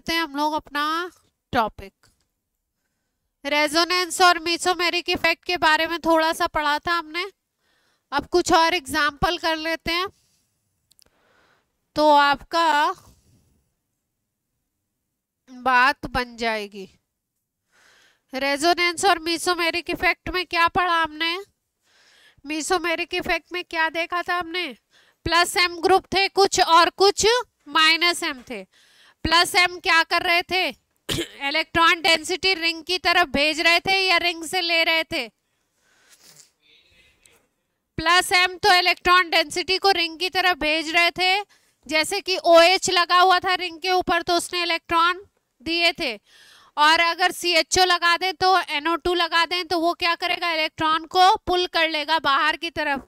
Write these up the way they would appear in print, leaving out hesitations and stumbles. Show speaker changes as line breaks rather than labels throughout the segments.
करते हैं हम लोग अपना टॉपिक। रेजोनेंस और मेसोमेरिक इफेक्ट के बारे में थोड़ा सा पढ़ा था हमने, अब कुछ और एग्जाम्पल कर लेते हैं तो आपका बात बन जाएगी। रेजोनेंस और मेसोमेरिक इफेक्ट में क्या पढ़ा हमने? मेसोमेरिक इफेक्ट में क्या देखा था हमने? प्लस एम ग्रुप थे कुछ और कुछ माइनस एम थे। प्लस एम क्या कर रहे थे? इलेक्ट्रॉन डेंसिटी रिंग की तरफ भेज रहे थे या रिंग से ले रहे थे? प्लस एम तो इलेक्ट्रॉन डेंसिटी को रिंग की तरफ भेज रहे थे, जैसे कि OH लगा हुआ था रिंग के ऊपर तो उसने इलेक्ट्रॉन दिए थे, और अगर CHO लगा दें तो NO2 लगा दें तो वो क्या करेगा? इलेक्ट्रॉन को पुल कर लेगा बाहर की तरफ।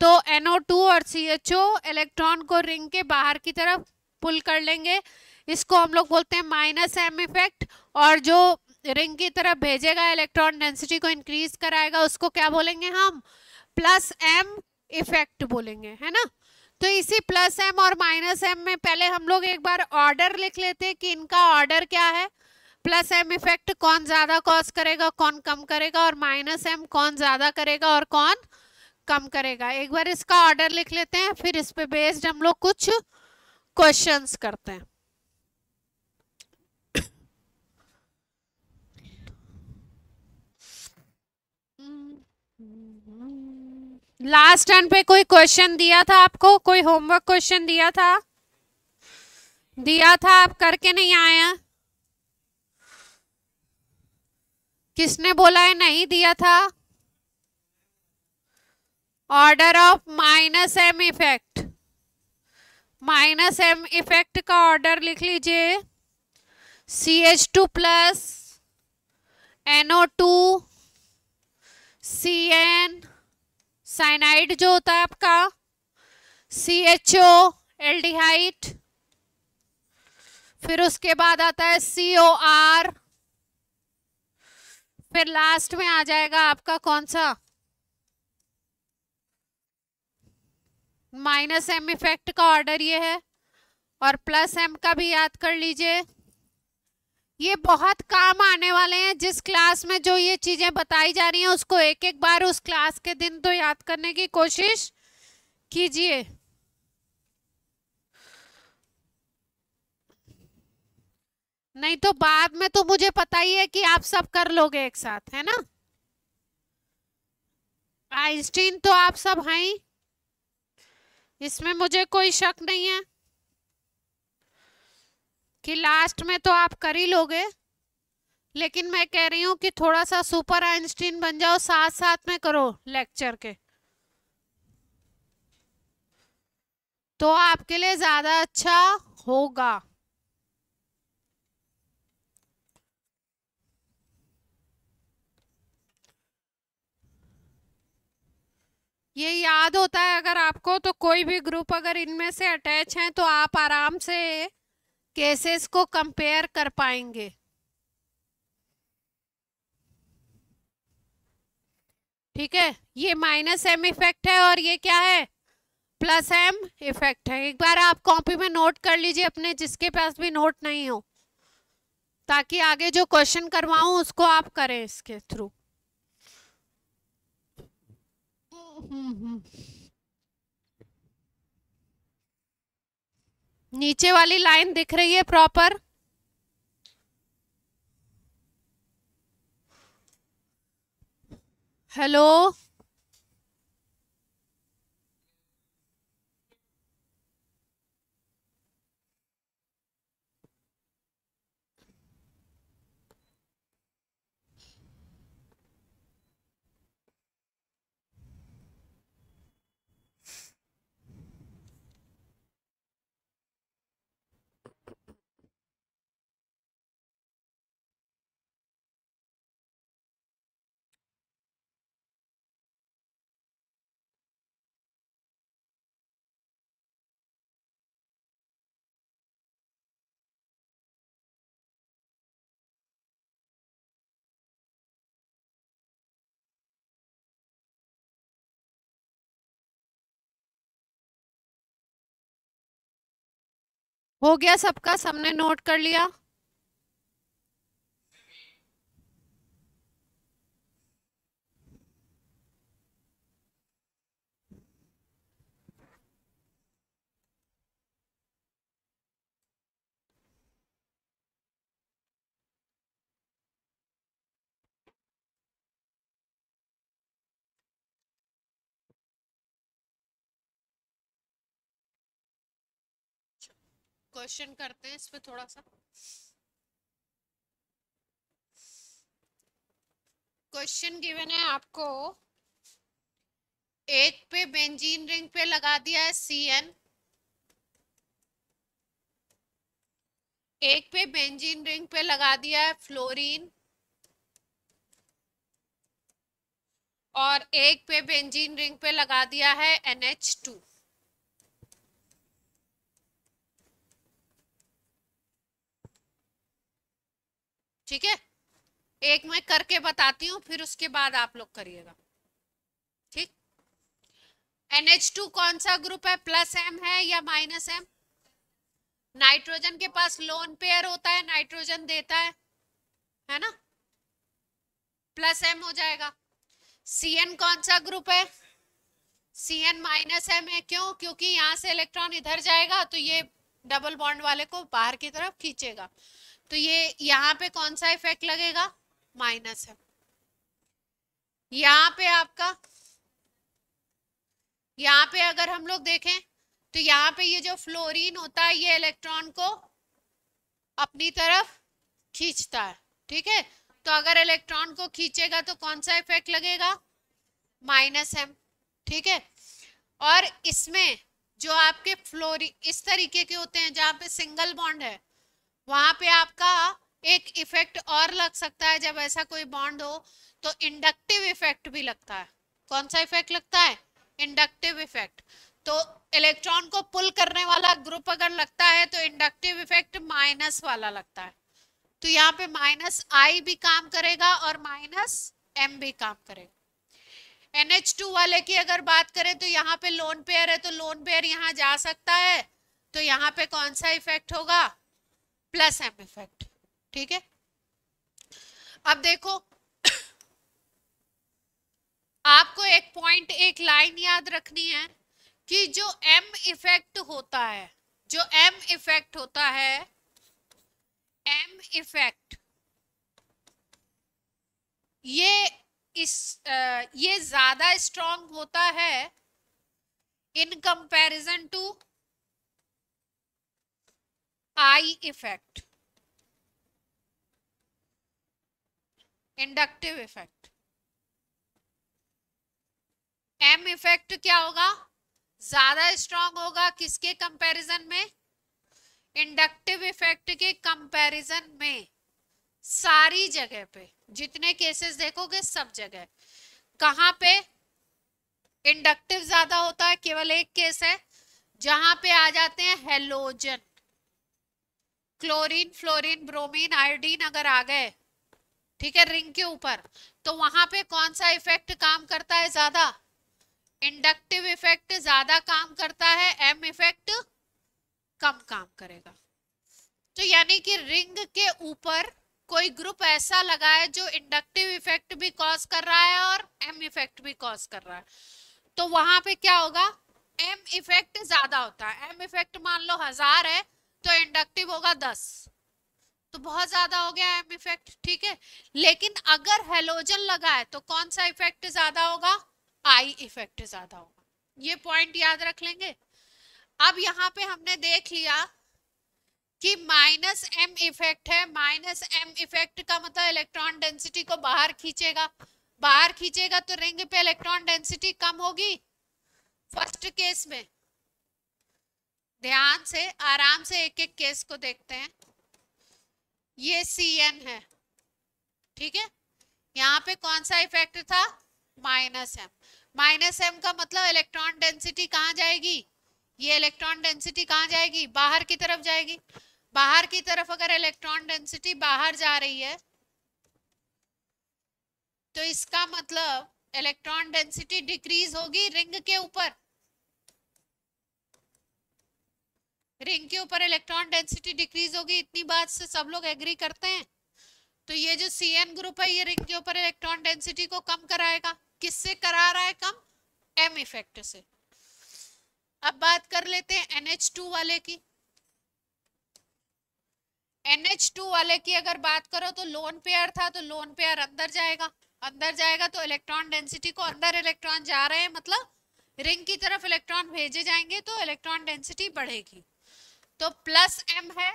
तो NO2 और CHO इलेक्ट्रॉन को रिंग के बाहर की तरफ पुल कर लेंगे। इसको हम लोग बोलते हैं माइनस एम इफेक्ट। और जो रिंग की तरफ भेजेगा इलेक्ट्रॉन डेंसिटी को इंक्रीज कराएगा उसको क्या बोलेंगे हम? प्लस एम इफेक्ट बोलेंगे, है ना। तो इसी प्लस एम और माइनस एम में पहले हम लोग एक बार ऑर्डर लिख लेते हैं कि इनका ऑर्डर क्या है। प्लस एम इफेक्ट कौन ज्यादा कॉज करेगा कौन कम करेगा, और माइनस एम कौन ज्यादा करेगा और कौन कम करेगा। एक बार इसका ऑर्डर लिख लेते हैं, फिर इस पे बेस्ड हम लोग कुछ क्वेश्चंस करते हैं। लास्ट टर्न पे कोई क्वेश्चन दिया था आपको? कोई होमवर्क क्वेश्चन दिया था? दिया था, आप करके नहीं आए हैं? किसने बोला है नहीं दिया था? Order of minus M effect, minus M effect का ऑर्डर लिख लीजिए। CH2 plus NO2 CN cyanide जो होता है आपका, CHO एल्डिहाइड, फिर उसके बाद आता है COR, फिर लास्ट में आ जाएगा आपका कौन सा? माइनस एम इफेक्ट का ऑर्डर ये है, और प्लस एम का भी याद कर लीजिए। ये बहुत काम आने वाले हैं। जिस क्लास में जो ये चीजें बताई जा रही हैं उसको एक एक बार उस क्लास के दिन तो याद करने की कोशिश कीजिए। नहीं तो बाद में तो मुझे पता ही है कि आप सब कर लोगे एक साथ, है ना। आइंस्टीन तो आप सब हैं ही, इसमें मुझे कोई शक नहीं है कि लास्ट में तो आप कर ही लोगे। लेकिन मैं कह रही हूं कि थोड़ा सा सुपर आइंस्टीन बन जाओ, साथ साथ में करो लेक्चर के, तो आपके लिए ज्यादा अच्छा होगा। ये याद होता है अगर आपको, तो कोई भी ग्रुप अगर इनमें से अटैच है तो आप आराम से केसेस को कंपेयर कर पाएंगे। ठीक है, ये माइनस एम इफेक्ट है और ये क्या है? प्लस एम इफेक्ट है। एक बार आप कॉपी में नोट कर लीजिए अपने, जिसके पास भी नोट नहीं हो, ताकि आगे जो क्वेश्चन करवाऊं उसको आप करें इसके थ्रू। नीचे वाली लाइन दिख रही है प्रॉपर? हेलो, हो गया सबका? सबने नोट कर लिया? क्वेश्चन करते हैं इस पे थोड़ा सा। क्वेश्चन गिवन है आपको, एक पे बेंजीन रिंग पे लगा दिया है Cn, एक पे बेंजीन रिंग पे लगा दिया है फ्लोरीन, और एक पे बेंजीन रिंग पे लगा दिया है NH2। ठीक है, एक मैं करके बताती हूँ, फिर उसके बाद आप लोग करिएगा। ठीक, NH2 कौन सा ग्रुप है, प्लस M है या माइनस M? नाइट्रोजन के पास लोन पेयर होता है, नाइट्रोजन देता है ना, प्लस M हो जाएगा। Cn कौन सा ग्रुप है, Cn माइनस M है। क्यों? क्योंकि यहाँ से इलेक्ट्रॉन इधर जाएगा तो ये डबल बॉन्ड वाले को बाहर की तरफ खींचेगा, तो ये यहाँ पे कौन सा इफेक्ट लगेगा, माइनस है। यहाँ पे आपका, यहाँ पे अगर हम लोग देखें तो यहाँ पे ये जो फ्लोरीन होता है ये इलेक्ट्रॉन को अपनी तरफ खींचता है। ठीक है, तो अगर इलेक्ट्रॉन को खींचेगा तो कौन सा इफेक्ट लगेगा, माइनस M। ठीक है, और इसमें जो आपके फ्लोरीन इस तरीके के होते हैं जहां पे सिंगल बॉन्ड है, वहां पे आपका एक इफेक्ट और लग सकता है। जब ऐसा कोई बॉन्ड हो तो इंडक्टिव इफेक्ट भी लगता है। कौन सा इफेक्ट लगता है, इंडक्टिव इफेक्ट। तो इलेक्ट्रॉन को पुल करने वाला ग्रुप अगर लगता है तो इंडक्टिव इफेक्ट माइनस वाला लगता है। तो यहाँ पे माइनस I भी काम करेगा और माइनस M भी काम करेगा। NH2 वाले की अगर बात करें तो यहाँ पे लोन पेयर है, तो लोन पेयर यहाँ जा सकता है, तो यहाँ पे कौन सा इफेक्ट होगा, प्लस M इफेक्ट। ठीक है, अब देखो आपको एक पॉइंट, एक लाइन याद रखनी है कि जो M इफेक्ट होता है, जो M इफेक्ट होता है, M इफेक्ट ये ज्यादा स्ट्रॉन्ग होता है in comparison to I effect, inductive effect. M effect क्या होगा, ज्यादा स्ट्रॉन्ग होगा किसके कंपैरिजन में, इंडक्टिव इफेक्ट के कंपैरिजन में। सारी जगह पे जितने केसेस देखोगे सब जगह कहां पे इंडक्टिव ज्यादा होता है, केवल एक केस है जहां पे आ जाते हैं halogen, chlorine, fluorine, bromine, iodine अगर आ गए, ठीक है, रिंग के ऊपर, तो वहां पे कौन सा इफेक्ट काम करता है ज्यादा, इंडक्टिव इफेक्ट ज्यादा काम करता है, M इफेक्ट कम काम करेगा। तो यानी कि रिंग के ऊपर कोई ग्रुप ऐसा लगा है जो इंडक्टिव इफेक्ट भी कॉज कर रहा है और M इफेक्ट भी कॉज कर रहा है, तो वहां पे क्या होगा, M इफेक्ट ज्यादा होता है। M इफेक्ट मान लो 1000 है तो इंडक्टिव होगा 10, तो बहुत ज्यादा हो गया M इफेक्ट। ठीक है, लेकिन अगर हेलोजन लगा है तो कौन सा इफेक्ट ज्यादा होगा, I इफेक्ट ज्यादा होगा। ये पॉइंट याद रख लेंगे। अब यहाँ पे हमने देख लिया कि माइनस M इफेक्ट है, माइनस M इफेक्ट का मतलब इलेक्ट्रॉन डेंसिटी को बाहर खींचेगा, बाहर खींचेगा तो रिंग पे इलेक्ट्रॉन डेंसिटी कम होगी फर्स्ट केस में। ध्यान से आराम से एक एक केस को देखते हैं। ये Cn है, ठीक है, यहाँ पे कौन सा इफेक्ट था, माइनस M। माइनस M का मतलब इलेक्ट्रॉन डेंसिटी कहाँ जाएगी, ये इलेक्ट्रॉन डेंसिटी कहाँ जाएगी, बाहर की तरफ जाएगी। बाहर की तरफ अगर इलेक्ट्रॉन डेंसिटी बाहर जा रही है तो इसका मतलब इलेक्ट्रॉन डेंसिटी डिक्रीज होगी रिंग के ऊपर। रिंग के ऊपर इलेक्ट्रॉन डेंसिटी डिक्रीज होगी, इतनी बात से सब लोग एग्री करते हैं। तो ये जो Cn ग्रुप है ये रिंग के ऊपर इलेक्ट्रॉन डेंसिटी को कम कराएगा। किससे करा रहा है कम, M इफेक्ट से। अब बात कर लेते हैं NH2 वाले की। NH2 वाले की अगर बात करो तो लोन पेयर था, तो लोन पेयर अंदर जाएगा, अंदर जाएगा तो इलेक्ट्रॉन डेंसिटी को, अंदर इलेक्ट्रॉन जा रहे हैं मतलब रिंग की तरफ इलेक्ट्रॉन भेजे जाएंगे तो इलेक्ट्रॉन डेंसिटी बढ़ेगी। तो प्लस m है,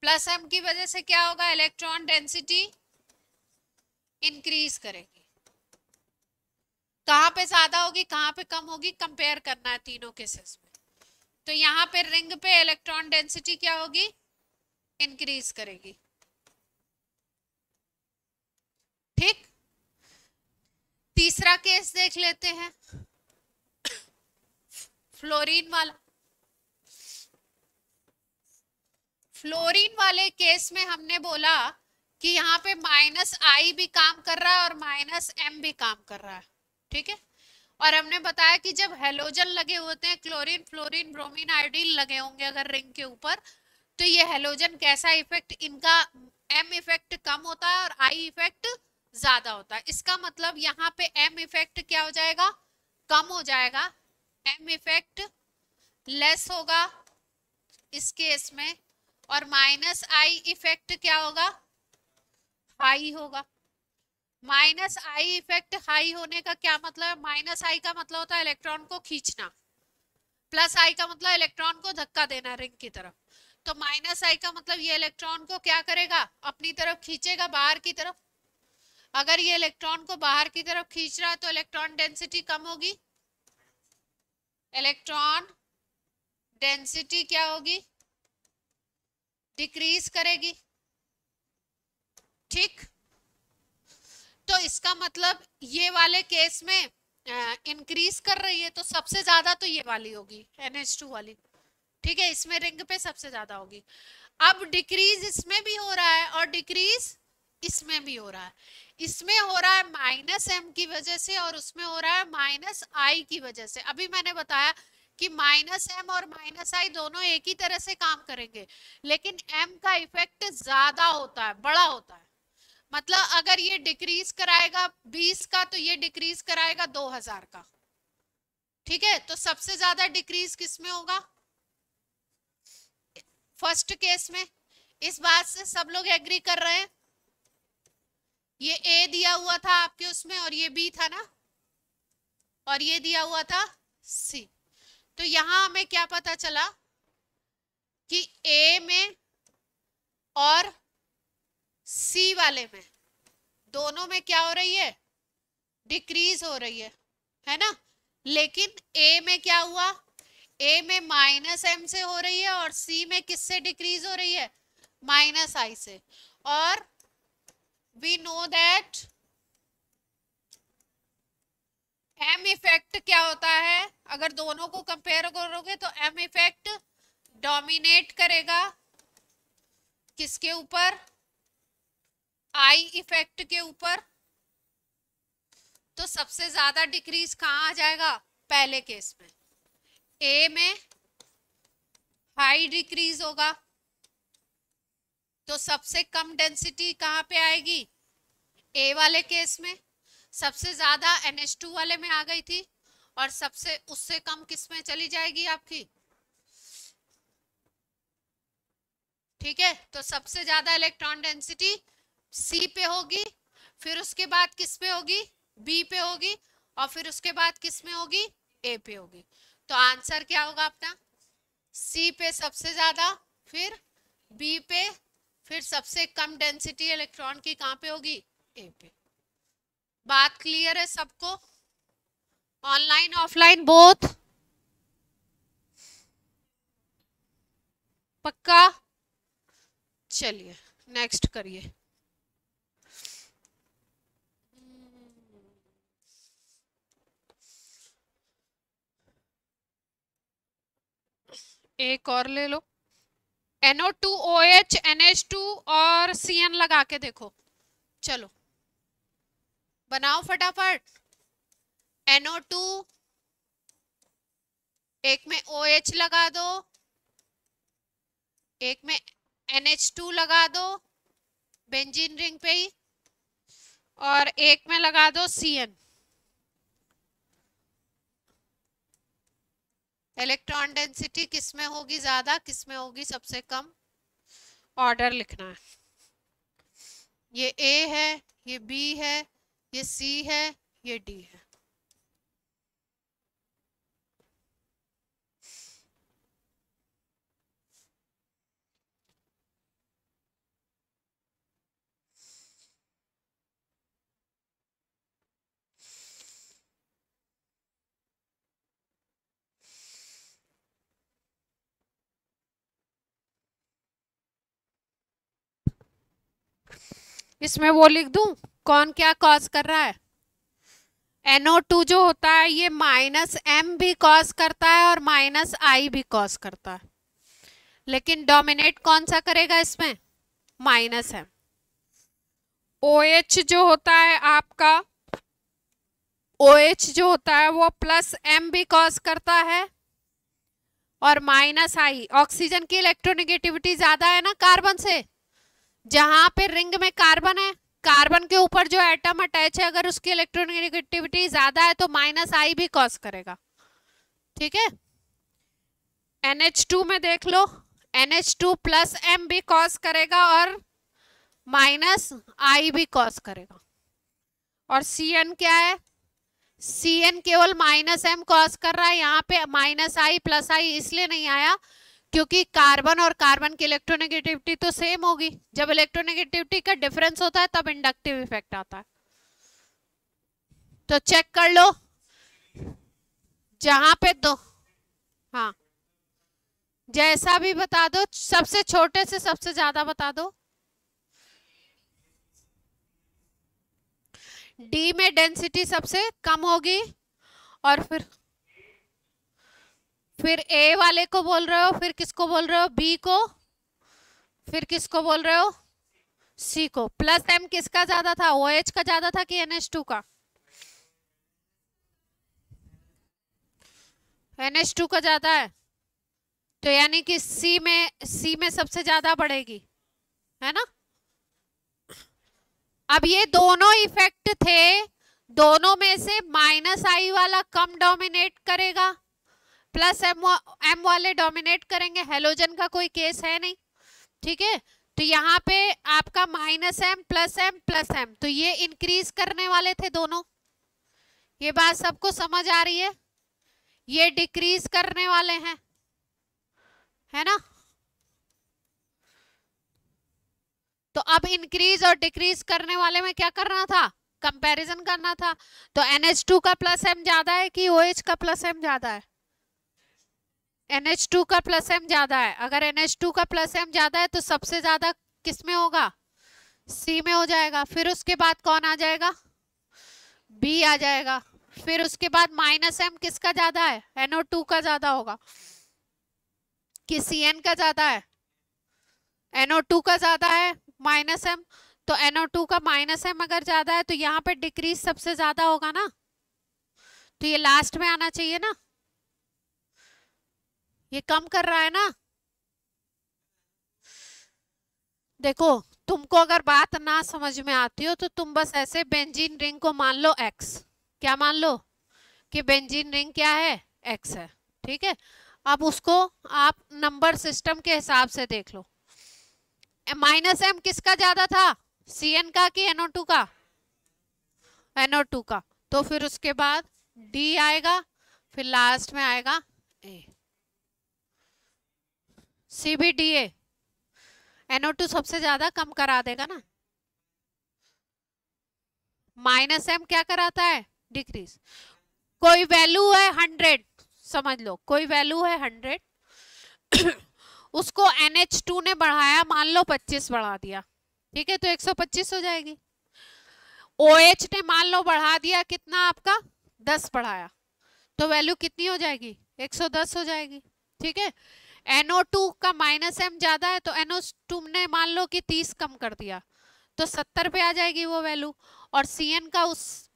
प्लस m की वजह से क्या होगा, इलेक्ट्रॉन डेंसिटी इंक्रीज करेगी। कहां पे ज्यादा होगी कहां पे कम होगी, कंपेयर करना है तीनों केसेस में। तो यहां पे रिंग पे इलेक्ट्रॉन डेंसिटी क्या होगी, इंक्रीज करेगी। ठीक, तीसरा केस देख लेते हैं, फ्लोरीन वाला। फ्लोरीन वाले केस में हमने बोला कि यहाँ पे -I भी काम कर रहा है और -M भी काम कर रहा है। ठीक है, और हमने बताया कि जब हेलोजन लगे होते हैं, क्लोरीन फ्लोरीन ब्रोमीन आयोडीन लगे होंगे अगर रिंग के ऊपर, तो ये हेलोजन कैसा इफेक्ट, इनका M इफेक्ट कम होता है और I इफेक्ट ज्यादा होता है। इसका मतलब यहाँ पे M इफेक्ट क्या हो जाएगा, कम हो जाएगा, M इफेक्ट लेस होगा इस केस में, और -I इफेक्ट क्या होगा, हाई होगा। -I इफेक्ट हाई होने का क्या मतलब है, -I का मतलब होता है इलेक्ट्रॉन को खींचना, +I का मतलब इलेक्ट्रॉन को धक्का देना रिंग की तरफ। तो -I का मतलब ये इलेक्ट्रॉन को क्या करेगा, अपनी तरफ खींचेगा, बाहर की तरफ। अगर ये इलेक्ट्रॉन को बाहर की तरफ खींच रहा है तो इलेक्ट्रॉन डेंसिटी कम होगी, इलेक्ट्रॉन डेंसिटी क्या होगी, डिक्रीज करेगी। ठीक, तो इसका मतलब ये वाले केस में इंक्रीज कर रही है, तो सबसे ज्यादा तो ये वाली होगी, NH2 वाली। ठीक है, इसमें रिंग पे सबसे ज्यादा होगी। अब डिक्रीज इसमें भी हो रहा है और डिक्रीज इसमें भी हो रहा है। इसमें हो रहा है -M की वजह से और उसमें हो रहा है -I की वजह से। अभी मैंने बताया कि -M और -I दोनों एक ही तरह से काम करेंगे, लेकिन M का इफेक्ट ज्यादा होता है, बड़ा होता है। मतलब अगर ये डिक्रीज कराएगा 20 का तो ये डिक्रीज कराएगा 2000 का। ठीक है, तो सबसे ज्यादा डिक्रीज किस में होगा, फर्स्ट केस में। इस बात से सब लोग एग्री कर रहे हैं, ये A दिया हुआ था आपके उसमें और ये B था ना, और ये दिया हुआ था C। तो यहां हमें क्या पता चला कि A में और C वाले में दोनों में क्या हो रही है, डिक्रीज हो रही है ना। लेकिन A में क्या हुआ, A में -M से हो रही है और C में किससे डिक्रीज हो रही है, -I से। और we know that M effect क्या होता है, अगर दोनों को कंपेयर करोगे तो M इफेक्ट डोमिनेट करेगा किसके ऊपर, I इफेक्ट के ऊपर। तो सबसे ज्यादा डिक्रीज कहां आ जाएगा, पहले केस में। A में हाई डिक्रीज होगा, तो सबसे कम डेंसिटी कहां पे आएगी, A वाले केस में। सबसे ज्यादा NH2 वाले में आ गई थी, और सबसे उससे कम किस में चली जाएगी आपकी। ठीक है, तो सबसे ज्यादा इलेक्ट्रॉन डेंसिटी C पे होगी, फिर उसके बाद किस पे होगी, B पे होगी, और फिर उसके बाद किस में होगी, A पे होगी। तो आंसर क्या होगा अपना, C पे सबसे ज्यादा, फिर B पे, फिर सबसे कम डेंसिटी इलेक्ट्रॉन की कहां पे होगी, A पे। बात क्लियर है सबको, ऑनलाइन ऑफलाइन बोथ, पक्का। चलिए नेक्स्ट करिए। एक और ले लो, NO2OH NH2 और CN लगा के देखो। चलो बनाओ फटाफट। NO2, एक में OH लगा दो, एक में NH2 लगा दो बेंजीन रिंग पे ही, और एक में लगा दो CN। इलेक्ट्रॉन डेंसिटी किस में होगी ज्यादा, किस में होगी सबसे कम, ऑर्डर लिखना है। ये A है, ये B है, ये C है, ये D है। इसमें वो लिख दूं कौन क्या कॉज कर रहा है। NO2 जो होता है ये -M भी कॉज करता है और -I भी कॉज करता है, लेकिन डोमिनेट कौन सा करेगा इसमें? -M। OH जो होता है आपका, OH जो होता है वो +M भी कॉज करता है और -I। ऑक्सीजन की इलेक्ट्रोनेगेटिविटी ज्यादा है ना कार्बन से, जहां पे रिंग में कार्बन है, कार्बन के ऊपर जो एटम अटैच है अगर उसकी इलेक्ट्रोनेगेटिविटी ज्यादा है तो -I भी कॉज करेगा। ठीक है, NH2 में देख लो, NH2 +M भी कॉज करेगा और -I भी कॉज करेगा। और CN क्या है? CN केवल -M कॉज कर रहा है, यहाँ पे -I +I इसलिए नहीं आया क्योंकि कार्बन और कार्बन की इलेक्ट्रोनेगेटिविटी तो सेम होगी। जब इलेक्ट्रोनेगेटिविटी का डिफरेंस होता है तब इंडक्टिव इफेक्ट आता है। तो चेक कर लो जहां पे दो, हाँ जैसा भी बता दो, सबसे छोटे से सबसे ज्यादा बता दो। डी में डेंसिटी सबसे कम होगी और फिर ए वाले को बोल रहे हो, फिर किसको बोल रहे हो? बी को, फिर किसको बोल रहे हो? सी को। +M किसका ज्यादा था? OH का ज्यादा था कि NH2 का? NH2 का ज्यादा है, तो यानी कि सी में सबसे ज्यादा बढ़ेगी, है ना। अब ये दोनों इफेक्ट थे, दोनों में से -I वाला कम डोमिनेट करेगा, +M वाले डोमिनेट करेंगे। हेलोजन का कोई केस है नहीं, ठीक है। तो यहाँ पे आपका -M +M, तो ये इंक्रीज करने वाले थे दोनों। ये बात सबको समझ आ रही है? ये डिक्रीज करने वाले हैं, है ना। तो अब इंक्रीज और डिक्रीज करने वाले में क्या करना था? कंपैरिजन करना था। तो NH2 का +M ज्यादा है कि OH का +M ज्यादा है? NH2 का +M ज्यादा है। अगर NH2 का +M ज्यादा है तो सबसे ज्यादा किस में होगा? C में हो जाएगा। फिर उसके बाद कौन आ जाएगा? B आ जाएगा। फिर उसके बाद -M किसका ज्यादा है? NO2 का ज्यादा होगा कि CN का ज्यादा है? NO2 का ज्यादा है -M, तो NO2 का -M अगर ज्यादा है तो यहाँ पे डिक्रीज सबसे ज्यादा होगा ना, तो ये लास्ट में आना चाहिए ना। ये कम कर रहा है ना। देखो तुमको अगर बात ना समझ में आती हो तो तुम बस ऐसे बेंजीन रिंग को मान लो X। क्या मान लो? कि बेंजीन रिंग क्या है? X है, ठीक है। अब उसको आप नंबर सिस्टम के हिसाब से देख लो। -M किसका ज्यादा था? CN का कि NO2 का? NO2 का। तो फिर उसके बाद D आएगा, फिर लास्ट में आएगा A। CBDA NO2 सबसे ज्यादा कम करा देगा ना। -M क्या कराता है? डिक्रीज। कोई वैल्यू है 100, समझ लो कोई वैल्यू है 100 उसको NH2 ने बढ़ाया, मान लो 25 बढ़ा दिया, ठीक है, तो 125 हो जाएगी। OH ने मान लो बढ़ा दिया कितना आपका? 10 बढ़ाया, तो वैल्यू कितनी हो जाएगी? 110 हो जाएगी, ठीक है। NO2 का -M ज्यादा है तो NO2 ने मान लो कि 30 कम कर दिया तो 70 पे आ जाएगी वो वैल्यू। और CN का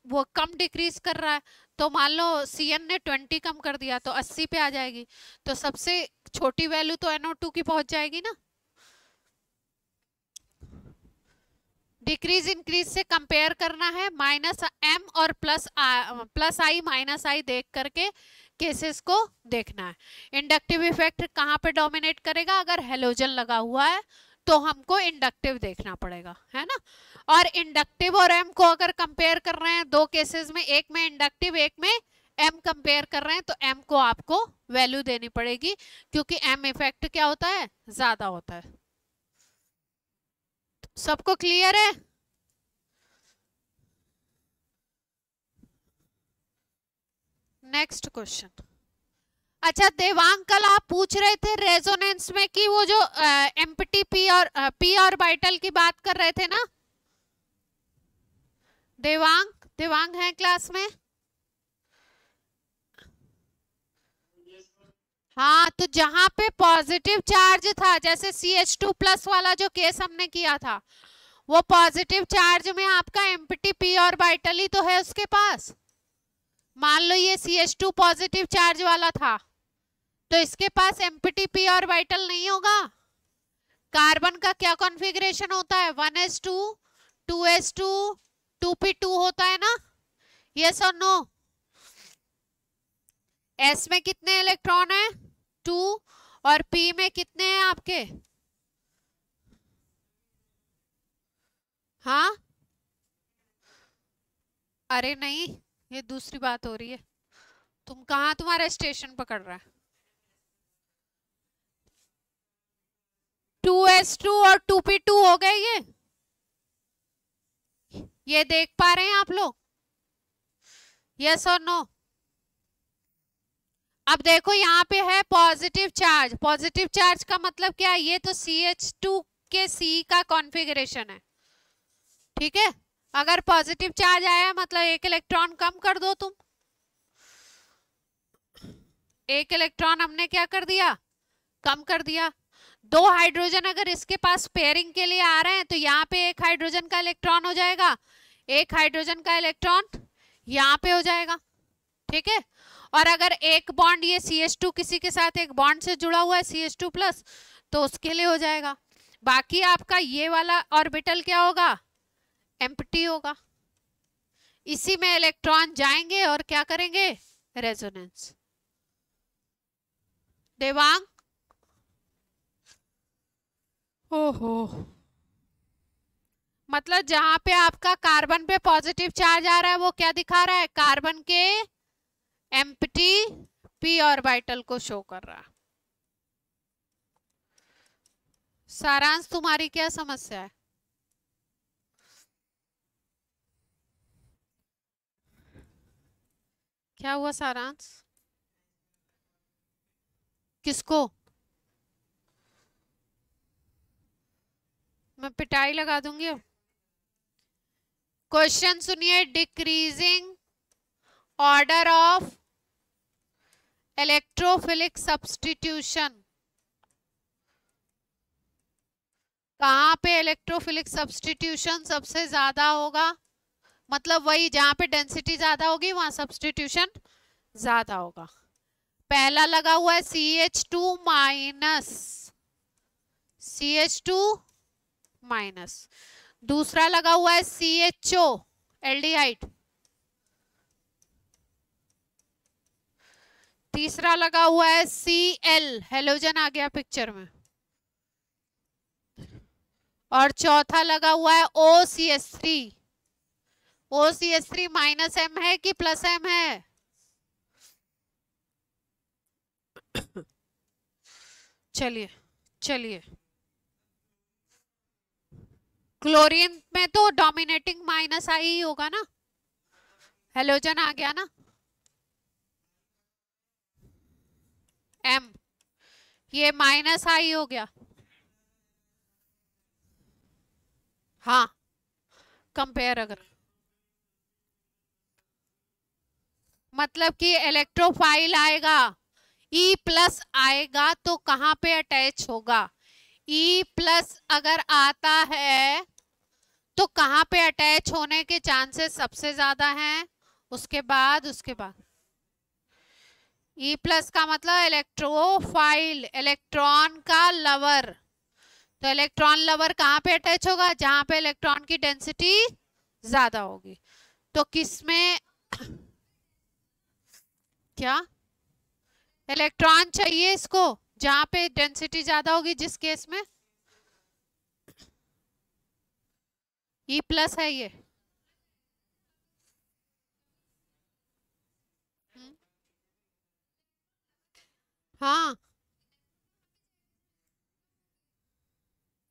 वो कम डिक्रीज कर रहा है तो मान लो CN ने 20 कम कर दिया तो 80 पे आ जाएगी। तो सबसे छोटी वैल्यू तो NO2 की पहुंच जाएगी ना। डिक्रीज इंक्रीज से कंपेयर करना है, -M और +I देख करके केसेस को देखना है। इंडक्टिव इफेक्ट कहाँ पे डोमिनेट करेगा? अगर हेलोजन लगा हुआ है तो हमको इंडक्टिव देखना पड़ेगा, है ना। और इंडक्टिव और M को अगर कंपेयर कर रहे हैं दो केसेस में, एक में इंडक्टिव एक में M कंपेयर कर रहे हैं, तो M को आपको वैल्यू देनी पड़ेगी क्योंकि M इफेक्ट क्या होता है? ज्यादा होता है। सबको क्लियर है? Next question. अच्छा देवांग, कल आप पूछ रहे थे रेजोनेंस में कि वो जो एम्प्टी p ऑर्बिटल की बात कर रहे थे ना, देवांग, देवांग है क्लास में? हाँ, तो जहां पे पॉजिटिव चार्ज था, जैसे CH2+ वाला जो केस हमने किया था, वो पॉजिटिव चार्ज में आपका एम्प्टी p ऑर्बिटल ही तो है उसके पास। मान लो ये CH2 पॉजिटिव चार्ज वाला था, तो इसके पास एम्प्टी p ऑर्बिटल नहीं होगा। कार्बन का क्या कॉन्फ़िगरेशन होता है? 1s2 2s2 2p2 होता है ना? यस और नो? S में कितने इलेक्ट्रॉन है? 2। और P में कितने हैं आपके? हाँ, अरे नहीं, ये दूसरी बात हो रही है। तुम कहाँ, तुम्हारा स्टेशन पकड़ रहा है? 2s2 और 2p2 हो गए ये देख पा रहे हैं आप लोग? यस और नो? अब देखो यहाँ पे है पॉजिटिव चार्ज। पॉजिटिव चार्ज का मतलब क्या है? ये तो CH2 के C का कॉन्फ़िगरेशन है, ठीक है। अगर पॉजिटिव चार्ज आया मतलब एक इलेक्ट्रॉन कम कर दो तुम। एक इलेक्ट्रॉन हमने क्या कर दिया? कम कर दिया। 2 हाइड्रोजन अगर इसके पास पेयरिंग के लिए आ रहे हैं तो यहाँ पे एक हाइड्रोजन का इलेक्ट्रॉन हो जाएगा, एक हाइड्रोजन का इलेक्ट्रॉन यहाँ पे हो जाएगा, ठीक है। और अगर एक बॉन्ड ये CH2 किसी के साथ एक बॉन्ड से जुड़ा हुआ है CH2+, तो उसके लिए हो जाएगा। बाकी आपका ये वाला ऑर्बिटल क्या होगा? एम्प्टी होगा। इसी में इलेक्ट्रॉन जाएंगे और क्या करेंगे? रेजोनेंस। देवांग, ओहो, मतलब जहां पे आपका कार्बन पे पॉजिटिव चार्ज आ रहा है वो क्या दिखा रहा है? कार्बन के एम्प्टी p ऑर्बिटल को शो कर रहा है। सारांश, तुम्हारी क्या समस्या है? क्या हुआ सारांश? किसको? मैं पिटाई लगा दूंगी अब। क्वेश्चन सुनिए। Decreasing order of electrophilic substitution. कहाँ पे इलेक्ट्रोफिलिक सब्स्टिट्यूशन सबसे ज्यादा होगा? मतलब वही जहां पे डेंसिटी ज्यादा होगी वहां सब्स्टिट्यूशन ज्यादा होगा। पहला लगा हुआ है CH2-, दूसरा लगा हुआ है CHO एल्डिहाइड, तीसरा लगा हुआ है Cl हेलोजन आ गया पिक्चर में, और चौथा लगा हुआ है OCH3। OCH3 -M है कि +M है? चलिए चलिए, क्लोरीन में तो डोमिनेटिंग -I ही होगा ना, हेलोजन आ गया ना, M, ये -I हो गया। हाँ, कंपेयर अगर मतलब कि इलेक्ट्रोफाइल आएगा, E+ आएगा तो कहाँ पे अटैच होगा? E+ अगर आता है तो कहाँ पे अटैच होने के चांसेस सबसे ज्यादा हैं? उसके बाद E+ का मतलब इलेक्ट्रोफाइल, इलेक्ट्रॉन का लवर। तो इलेक्ट्रॉन लवर कहाँ पे अटैच होगा? जहां पे इलेक्ट्रॉन की डेंसिटी ज्यादा होगी। तो किसमें क्या इलेक्ट्रॉन चाहिए इसको? जहां पे डेंसिटी ज्यादा होगी, जिस केस में E+ है ये। हाँ,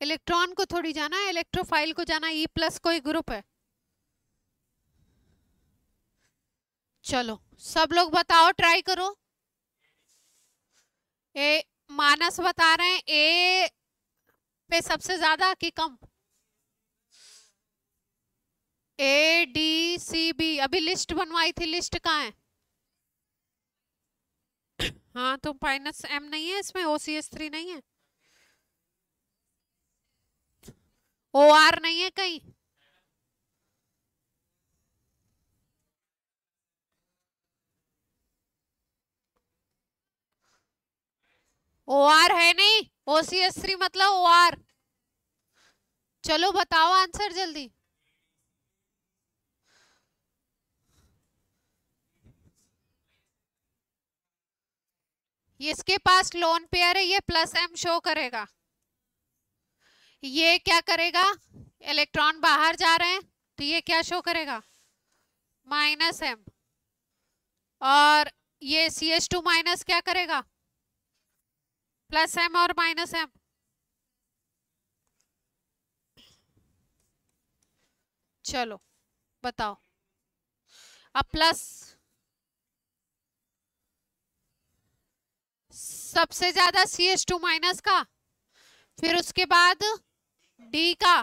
इलेक्ट्रॉन को थोड़ी जाना है, इलेक्ट्रोफाइल को जाना। E+ कोई ग्रुप है? चलो सब लोग बताओ, ट्राई करो। मानस बता रहे हैं A पे सबसे ज्यादा कि कम? ADCB अभी लिस्ट बनवाई थी, लिस्ट कहाँ है? हाँ तो -m नहीं है इसमें, OCH3 नहीं है, OR नहीं है कहीं? OR है नहीं, OCH3 मतलब OR। चलो बताओ आंसर जल्दी। इसके पास लोन पेयर है, ये +m शो करेगा। ये क्या करेगा, इलेक्ट्रॉन बाहर जा रहे हैं तो ये क्या शो करेगा, -m। और ये CH2 माइनस क्या करेगा, +m और -m। चलो बताओ। अब प्लस सबसे ज्यादा CH2 माइनस का, फिर उसके बाद D का,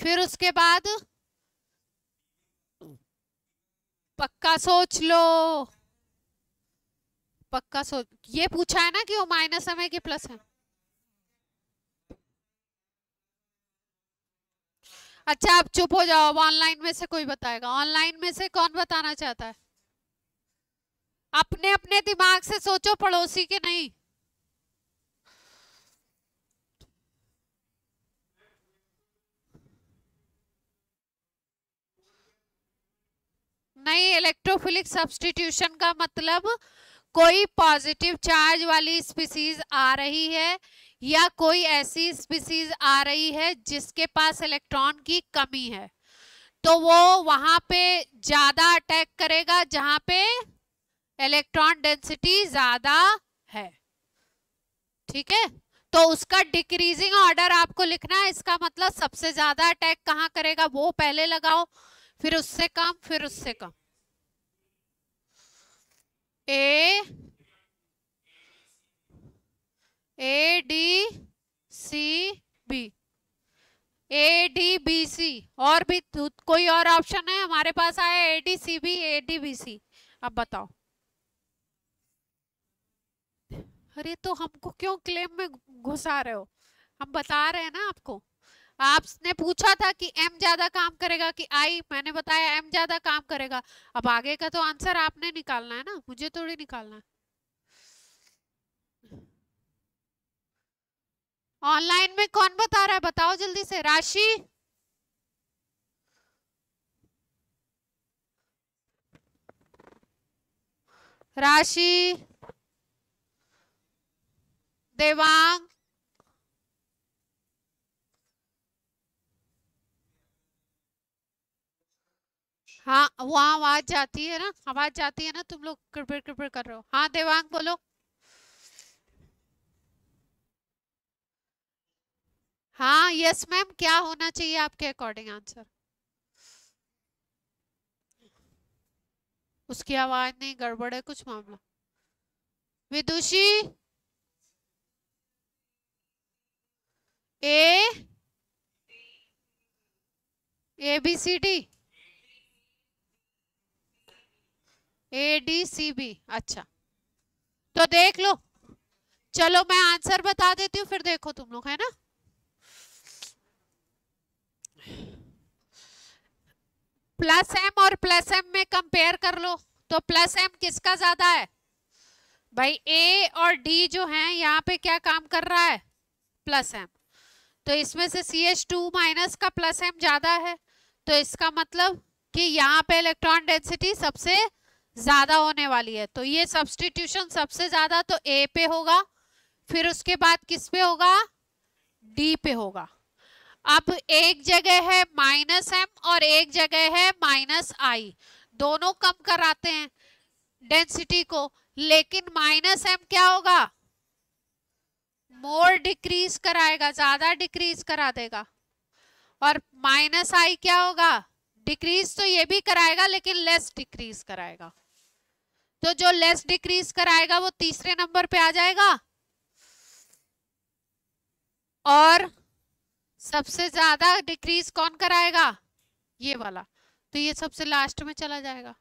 फिर उसके बाद पक्का सोच लो, पक्का सोच। ये पूछा है ना कि वो -m है कि प्लस है। अच्छा आप चुप हो जाओ, अब ऑनलाइन में से कोई बताएगा, ऑनलाइन में से कौन बताना चाहता है? अपने अपने दिमाग से सोचो, पड़ोसी के नहीं। नहीं, इलेक्ट्रोफिलिक सब्स्टिट्यूशन का मतलब कोई पॉजिटिव चार्ज वाली स्पीसीज आ रही है या कोई ऐसी स्पीसीज आ रही है जिसके पास इलेक्ट्रॉन की कमी है, तो वो वहां पे ज्यादा अटैक करेगा जहां पे इलेक्ट्रॉन डेंसिटी ज्यादा है। ठीक है, तो उसका डिक्रीजिंग ऑर्डर आपको लिखना है। इसका मतलब सबसे ज्यादा अटैक कहाँ करेगा वो पहले लगाओ, फिर उससे कम, फिर उससे कम। ADCB, ADBC, और भी कोई और ऑप्शन है? हमारे पास आया ADCB, ADBC। अब बताओ। अरे तो हमको क्यों क्लेम में घुसा रहे हो, हम बता रहे हैं ना आपको। आपने पूछा था कि M ज्यादा काम करेगा कि I, मैंने बताया M ज्यादा काम करेगा। अब आगे का तो आंसर आपने निकालना है ना, मुझे थोड़ी निकालना है। ऑनलाइन में कौन बता रहा है, बताओ जल्दी से। राशि, राशि, देवांग, हाँ वहाँ आवाज जाती है ना, आवाज जाती है ना, तुम लोग कृपड़ कृपड़ कर रहे हो। हाँ देवांग बोलो। हाँ यस मैम, क्या होना चाहिए आपके अकॉर्डिंग आंसर? उसकी आवाज नहीं, गड़बड़ है कुछ मामला। विदुषी, ABCD, ADCB। अच्छा तो देख लो, चलो मैं आंसर बता देती हूँ फिर देखो तुम लोग, है ना। +m और +m में कंपेयर कर लो, तो +m किसका ज्यादा है भाई? A और D जो हैं यहाँ पे क्या काम कर रहा है, +m। तो इसमें से CH2 माइनस का +m ज्यादा है, तो इसका मतलब कि यहाँ पे इलेक्ट्रॉन डेंसिटी सबसे ज्यादा होने वाली है। तो ये सब्स्टिट्यूशन सबसे ज्यादा तो A पे होगा, फिर उसके बाद किस पे होगा, D पे होगा। अब एक जगह है -m और एक जगह है -I, दोनों कम कराते हैं डेंसिटी को, लेकिन -m क्या होगा, मोर डिक्रीज कराएगा, ज्यादा डिक्रीज करा देगा। और -I क्या होगा, डिक्रीज तो ये भी कराएगा लेकिन लेस डिक्रीज कराएगा। तो जो लेस डिक्रीज कराएगा वो तीसरे नंबर पे आ जाएगा, और सबसे ज्यादा डिक्रीज कौन कराएगा, ये वाला। तो ये सबसे लास्ट में चला जाएगा।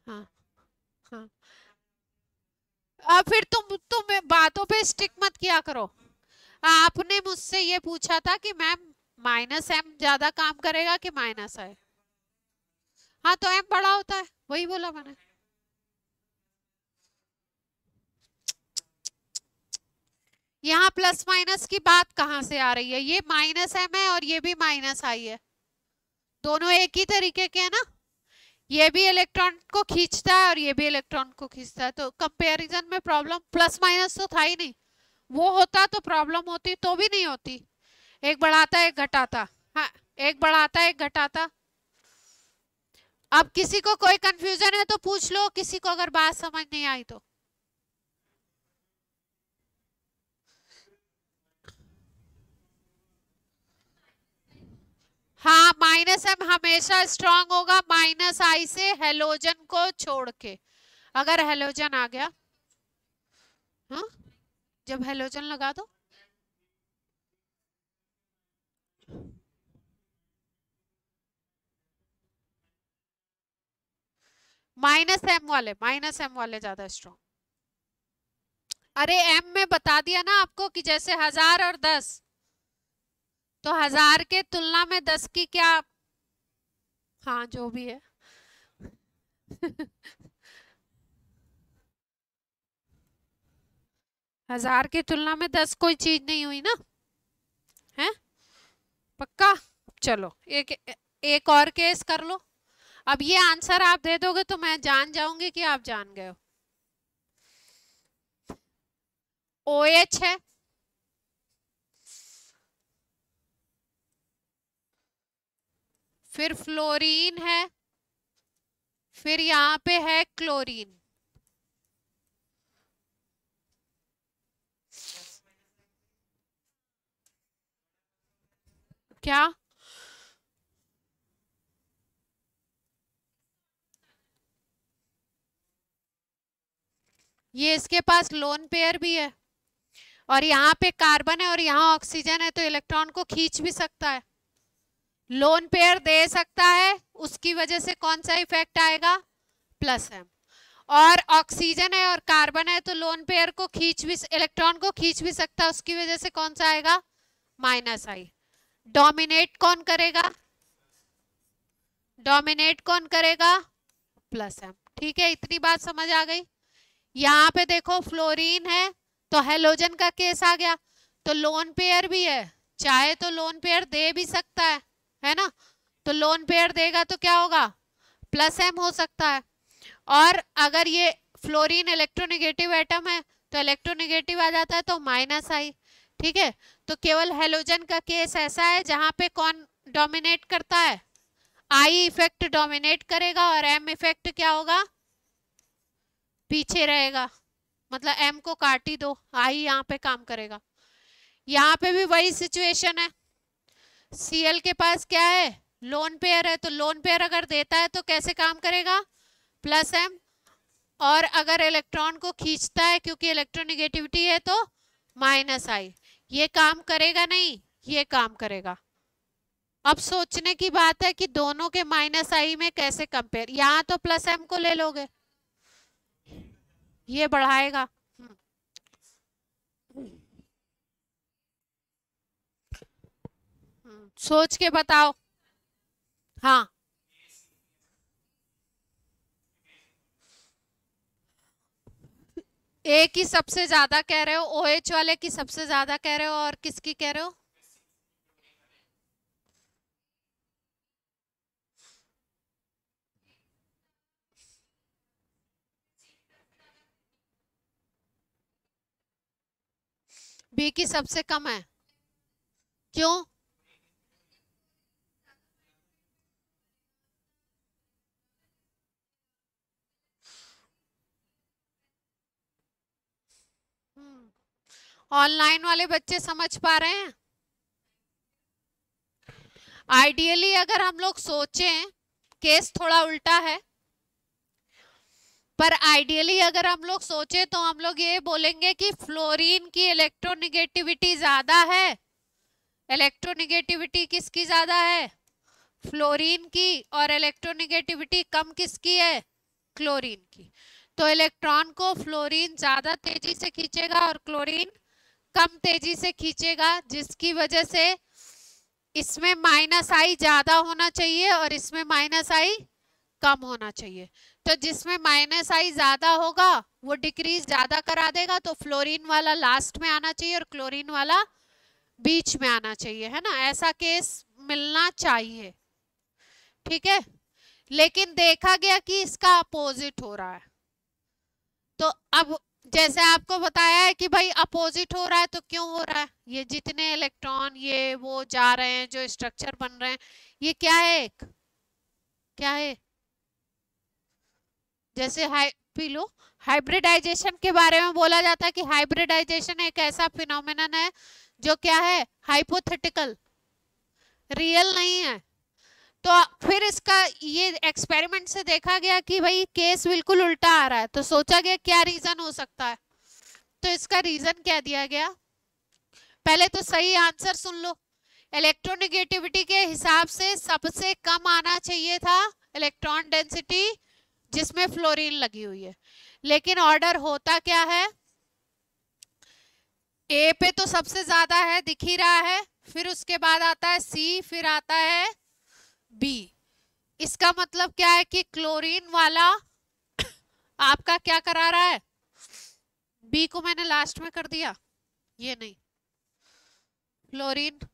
हाँ हाँ। अब फिर तुम बातों पे स्टिक मत किया करो। आपने मुझसे ये पूछा था कि मैम माइनस एम ज्यादा काम करेगा कि माइनस है। हाँ तो एम बड़ा होता है, वही बोला मैंने। यहाँ प्लस माइनस की बात कहाँ से आ रही है? ये माइनस एम है और ये भी माइनस आई है, दोनों एक ही तरीके के है ना। ये भी इलेक्ट्रॉन को खींचता है और ये भी इलेक्ट्रॉन को खींचता है, तो कंपैरिजन में प्रॉब्लम प्लस माइनस तो था ही नहीं। वो होता तो प्रॉब्लम होती, तो भी नहीं होती। एक बढ़ाता एक घटाता। हाँ, एक बढ़ाता एक घटाता। अब किसी को कोई कंफ्यूजन है तो पूछ लो, किसी को अगर बात समझ नहीं आई तो। हाँ, माइनस एम हमेशा स्ट्रांग होगा माइनस आई से हेलोजन को छोड़ के। अगर हेलोजन आ गया, हाँ, जब हेलोजन लगा दो, माइनस एम वाले ज्यादा स्ट्रांग। अरे एम में बता दिया ना आपको कि जैसे 1000 और 10, तो 1000 के तुलना में 10 की क्या, हाँ जो भी है। 1000 की तुलना में 10 कोई चीज नहीं हुई ना, है पक्का। चलो एक और केस कर लो। अब ये आंसर आप दे दोगे तो मैं जान जाऊंगी कि आप जान गए हो। OH है, फिर फ्लोरीन है, फिर यहाँ पे है क्लोरीन। क्या? ये इसके पास लोन पेयर भी है और यहाँ पे कार्बन है और यहाँ ऑक्सीजन है, तो इलेक्ट्रॉन को खींच भी सकता है, लोन पेयर दे सकता है। उसकी वजह से कौन सा इफेक्ट आएगा? Plus M. और ऑक्सीजन है और कार्बन है, तो लोन पेयर को खींच भी, इलेक्ट्रॉन को खींच भी सकता है, उसकी वजह से कौन सा आएगा? माइनस आई। डोमिनेट कौन करेगा? डोमिनेट कौन करेगा? Plus M. ठीक है, इतनी बात समझ आ गई। यहाँ पे देखो फ्लोरीन है तो हेलोजन का केस आ गया, तो लोन पेयर भी है, चाहे तो लोन पेयर दे भी सकता है ना। तो लोन पेयर देगा तो क्या होगा? प्लस एम हो सकता है। और अगर ये फ्लोरीन इलेक्ट्रोनेगेटिव एटम है तो इलेक्ट्रोनेगेटिव आ जाता है, तो माइनस आई। ठीक है, तो केवल हेलोजन का केस ऐसा है जहां पे कौन डोमिनेट करता है? आई इफेक्ट डोमिनेट करेगा और एम इफेक्ट क्या होगा? पीछे रहेगा। मतलब एम को काट ही दो, आई यहाँ पे काम करेगा। यहाँ पे भी वही सिचुएशन है। Cl के पास क्या है? लोन पेयर है, तो लोन पेयर अगर देता है तो कैसे काम करेगा? Plus M. और अगर इलेक्ट्रॉन को खींचता है क्योंकि इलेक्ट्रोनेगेटिविटी है तो माइनस आई। ये काम करेगा नहीं, ये काम करेगा। अब सोचने की बात है कि दोनों के माइनस आई में कैसे कंपेयर। यहाँ तो प्लस एम को ले लोगे, ये बढ़ाएगा। सोच के बताओ। हाँ, ए की सबसे ज्यादा कह रहे हो, OH वाले की सबसे ज्यादा कह रहे हो, और किसकी कह रहे हो? बी की सबसे कम है। क्यों? ऑनलाइन वाले बच्चे समझ पा रहे हैं? आइडियली अगर हम लोग सोचें, केस थोड़ा उल्टा है, पर आइडियली अगर हम लोग सोचे तो हम लोग ये बोलेंगे कि फ्लोरीन की इलेक्ट्रोनेगेटिविटी ज्यादा है इलेक्ट्रोनिगेटिविटी किसकी ज्यादा है? फ्लोरीन की। और इलेक्ट्रोनिगेटिविटी कम किसकी है? क्लोरीन की। तो इलेक्ट्रॉन को फ्लोरीन ज्यादा तेजी से खींचेगा और क्लोरीन कम तेजी से खींचेगा, जिसकी वजह से इसमें माइनस आई ज्यादा होना चाहिए और इसमें माइनस आई कम होना चाहिए। तो जिसमें माइनस आई ज्यादा होगा वो डिक्रीज ज्यादा करा देगा, तो फ्लोरीन वाला लास्ट में आना चाहिए और क्लोरीन वाला बीच में आना चाहिए, है ना? ऐसा केस मिलना चाहिए, ठीक है। लेकिन देखा गया कि इसका अपोजिट हो रहा है। तो अब जैसे आपको बताया है कि भाई अपोजिट हो रहा है, तो क्यों हो रहा है? ये जितने इलेक्ट्रॉन ये वो जा रहे हैं, जो स्ट्रक्चर बन रहे हैं, ये क्या है? एक क्या है? जैसे पी लो, हाइब्रिडाइजेशन के बारे में बोला जाता है कि हाइब्रिडाइजेशन एक ऐसा फिनोमेनन है जो क्या है? हाइपोथेटिकल, रियल नहीं है। तो फिर इसका ये एक्सपेरिमेंट से देखा गया कि भाई केस बिल्कुल उल्टा आ रहा है, तो सोचा गया क्या रीजन हो सकता है। तो इसका रीजन क्या दिया गया? पहले तो सही आंसर सुन लो। इलेक्ट्रोनिगेटिविटी के हिसाब से सबसे कम आना चाहिए था इलेक्ट्रॉन डेंसिटी जिसमें फ्लोरीन लगी हुई है, लेकिन ऑर्डर होता क्या है? ए पे तो सबसे ज्यादा है, दिख ही रहा है, फिर उसके बाद आता है सी, फिर आता है बी। इसका मतलब क्या है कि क्लोरीन वाला आपका क्या करा रहा है? बी को मैंने लास्ट में कर दिया, ये नहीं, फ्लोरीन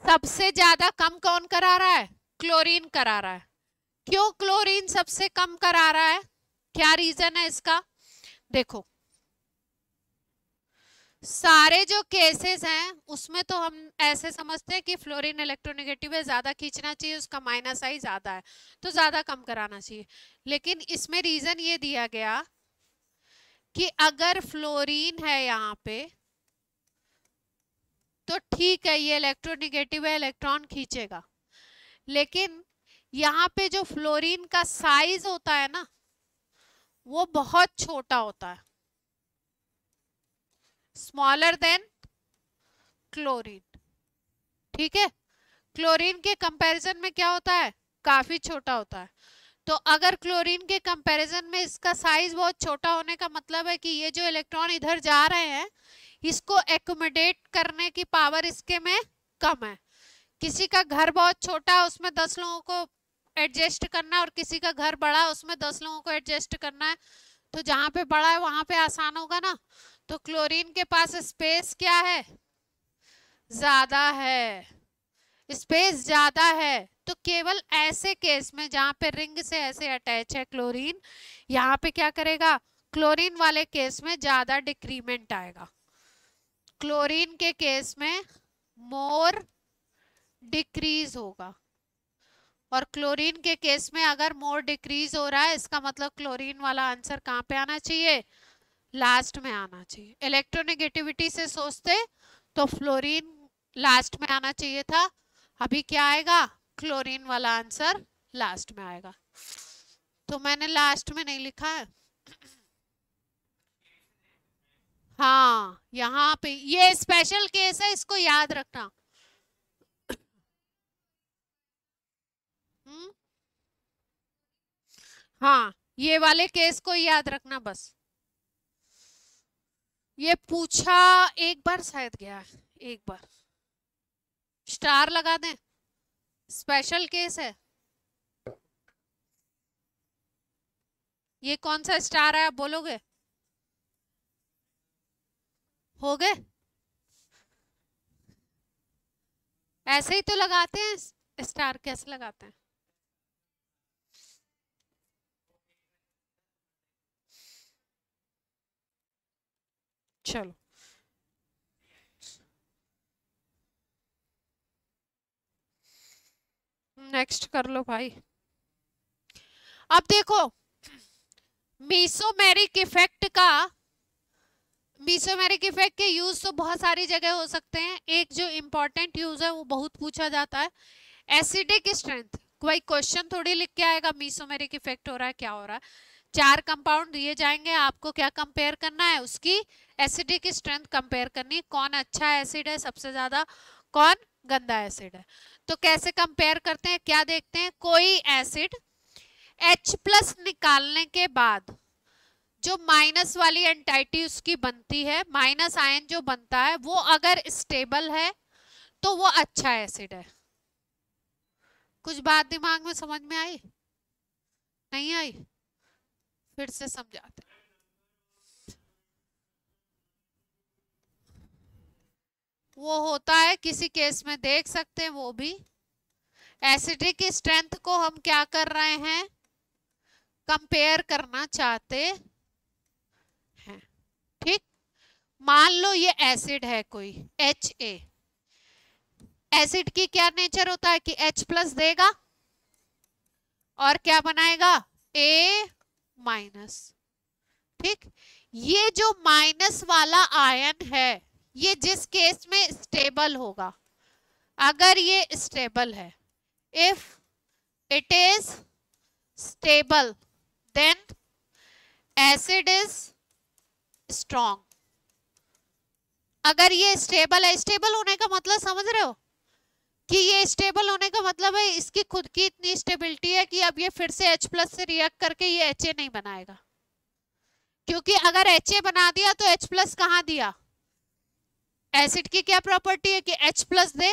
सबसे ज्यादा कम कौन करा रहा है? क्लोरीन करा रहा है। क्यों क्लोरीन सबसे कम करा रहा है? क्या रीजन है इसका? देखो, सारे जो केसेस हैं उसमें तो हम ऐसे समझते हैं कि फ्लोरीन इलेक्ट्रोनेगेटिव है, ज्यादा खींचना चाहिए, उसका माइनस आई ज्यादा है तो ज्यादा कम कराना चाहिए। लेकिन इसमें रीजन ये दिया गया कि अगर फ्लोरीन है यहाँ पे तो ठीक है, ये इलेक्ट्रोनेगेटिव है, इलेक्ट्रॉन खींचेगा, लेकिन यहाँ पे जो फ्लोरीन का साइज होता है ना वो बहुत छोटा होता है, स्मॉलर देन क्लोरीन, ठीक है। क्लोरीन के कंपैरिजन में क्या होता है? काफी छोटा होता है। तो अगर क्लोरीन के कंपैरिजन में इसका साइज बहुत छोटा होने का मतलब है कि ये जो इलेक्ट्रॉन इधर जा रहे हैं इसको एकोमोडेट करने की पावर इसके में कम है। किसी का घर बहुत छोटा है, उसमें 10 लोगों को एडजस्ट करना है, और किसी का घर बड़ा है उसमें 10 लोगों को एडजस्ट करना है, तो जहां पे बड़ा है वहां पे आसान होगा ना। तो क्लोरीन के पास स्पेस क्या है? ज्यादा है, स्पेस ज्यादा है। तो केवल ऐसे केस में जहां पे रिंग से ऐसे अटैच है क्लोरीन, यहाँ पे क्या करेगा? क्लोरीन वाले केस में ज्यादा डिक्रीमेंट आएगा, क्लोरीन के केस में मोर डिक्रीज होगा। और क्लोरीन के केस में अगर मोर डिक्रीज हो रहा है इसका मतलब क्लोरीन वाला आंसर कहाँ पे आना चाहिए? लास्ट में आना चाहिए। इलेक्ट्रोनेगेटिविटी से सोचते तो फ्लोरीन लास्ट में आना चाहिए था, अभी क्या आएगा? क्लोरीन वाला आंसर लास्ट में आएगा। तो मैंने लास्ट में नहीं लिखा है, हाँ यहाँ पे ये स्पेशल केस है, इसको याद रखना। हाँ ये वाले केस को याद रखना बस। ये पूछा एक बार शायद गया है, एक बार स्टार लगा दें, स्पेशल केस है। ये कौन सा स्टार है आप बोलोगे? हो गए? ऐसे ही तो लगाते हैं स्टार, कैसे लगाते हैं? चलो नेक्स्ट कर लो भाई। अब देखो, मीसोमेरिक इफेक्ट का मीसोमेरिक इफेक्ट के यूज तो बहुत सारी जगह हो सकते हैं। एक जो इम्पोर्टेंट यूज है वो बहुत पूछा जाता है, एसिडिक स्ट्रेंथ। कोई क्वेश्चन थोड़ी लिख के आएगा मीसोमेरिक इफेक्ट हो रहा है क्या हो रहा है। 4 कंपाउंड दिए जाएंगे, आपको क्या कंपेयर करना है, उसकी एसिडिक स्ट्रेंथ कंपेयर करनी, कौन अच्छा एसिड है सबसे ज्यादा, कौन गंदा एसिड है। तो कैसे कंपेयर करते हैं, क्या देखते हैं, कोई एसिड H+ निकालने के बाद जो माइनस वाली एंटाइटी उसकी बनती है, माइनस आयन जो बनता है, वो अगर स्टेबल है तो वो अच्छा एसिड है। कुछ बात दिमाग में समझ में आई, नहीं आई, फिर से समझाते। वो होता है किसी केस में देख सकते हैं, वो भी एसिडिक स्ट्रेंथ को हम क्या कर रहे हैं, कंपेयर करना चाहते हैं। ठीक, मान लो ये एसिड है कोई Ha, एसिड की क्या नेचर होता है कि H+ देगा और क्या बनाएगा, A-। ठीक, ये जो माइनस वाला आयन है ये जिस केस में स्टेबल होगा, अगर ये स्टेबल है, if it is stable then acid is strong. अगर ये स्टेबल है, स्टेबल होने का मतलब समझ रहे हो कि ये स्टेबल होने का मतलब है इसकी खुद की इतनी स्टेबिलिटी है कि अब ये फिर से H+ से रिएक्ट करके ये Ha नहीं बनाएगा, क्योंकि अगर Ha बना दिया तो H+ कहाँ दिया, एसिड की क्या प्रॉपर्टी है कि H+ दे,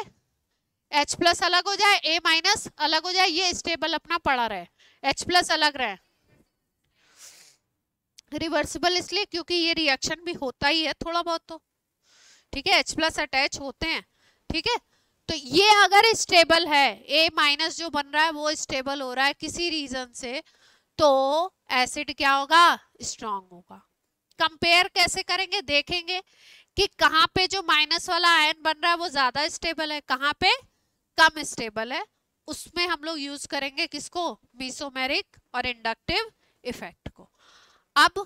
H+ अलग हो जाए, A- अलग हो जाए, ये स्टेबल अपना पड़ा रहे, H+ अलग रहे। रिवर्सिबल इसलिए क्योंकि ये रिएक्शन भी होता ही है थोड़ा बहुत तो, ठीक है, H+ अटैच होते हैं, ठीक है। तो ये अगर स्टेबल है, A- जो बन रहा है वो स्टेबल हो रहा है किसी रीजन से, तो एसिड क्या होगा, स्ट्रॉन्ग होगा। कंपेयर कैसे करेंगे, देखेंगे कि कहाँ पे जो माइनस वाला आयन बन रहा है वो ज्यादा स्टेबल है, कहाँ पे कम स्टेबल है, उसमें हम लोग यूज करेंगे किसको, मीसोमेरिक और इंडक्टिव इफेक्ट को। अब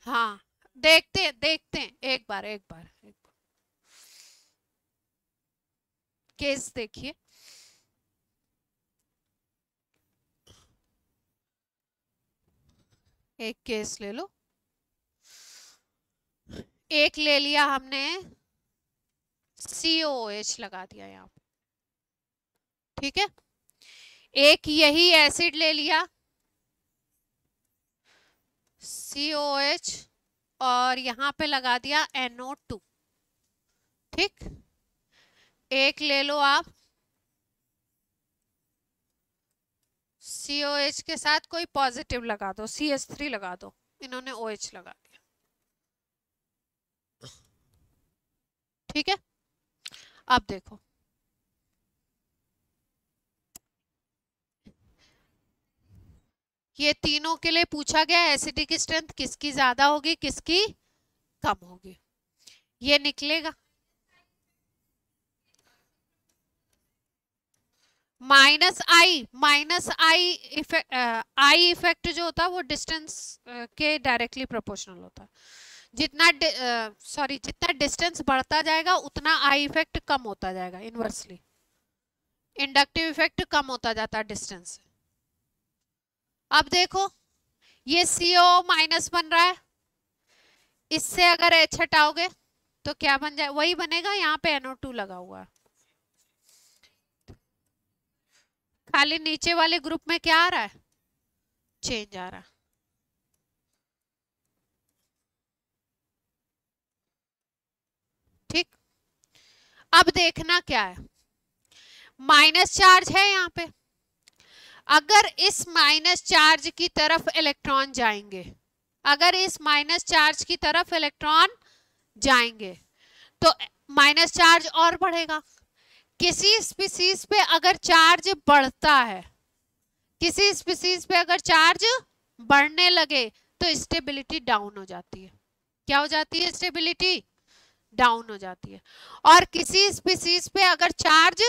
हाँ, देखते हैं एक बार केस देखिए। एक केस ले लो, एक ले लिया हमने COOH लगा दिया यहाँ पे, ठीक है। एक यही एसिड ले लिया COH और यहाँ पे लगा दिया NO2, ठीक। एक ले लो आप COH के साथ कोई पॉजिटिव लगा दो, CH3 लगा दो, इन्होंने OH लगा दिया, ठीक है। अब देखो ये तीनों के लिए पूछा गया एसिडिक स्ट्रेंथ किसकी ज्यादा होगी किसकी कम होगी, ये निकलेगा -I इफेक्ट, आई इफेक्ट जो होता है वो डिस्टेंस के डायरेक्टली प्रोपोर्शनल होता है, जितना जितना डिस्टेंस बढ़ता जाएगा उतना आई इफेक्ट कम होता जाएगा, इनवर्सली इंडक्टिव इफेक्ट कम होता जाता है डिस्टेंस से। अब देखो ये CO- बन रहा है, इससे अगर H हटाओगे तो क्या बन जाए, वही बनेगा, यहाँ पे NO2 लगा हुआ है, खाली नीचे वाले ग्रुप में क्या आ रहा है, चेंज आ रहा है, ठीक। अब देखना क्या है, माइनस चार्ज है यहाँ पे, अगर इस माइनस चार्ज की तरफ इलेक्ट्रॉन जाएंगे, अगर इस माइनस चार्ज की तरफ इलेक्ट्रॉन जाएंगे तो माइनस चार्ज और बढ़ेगा। किसी स्पीसीज पे अगर चार्ज बढ़ता है, किसी स्पीसीज पे अगर चार्ज बढ़ने लगे तो स्टेबिलिटी डाउन हो जाती है, क्या हो जाती है, स्टेबिलिटी डाउन हो जाती है। और किसी स्पीसीज पे अगर चार्ज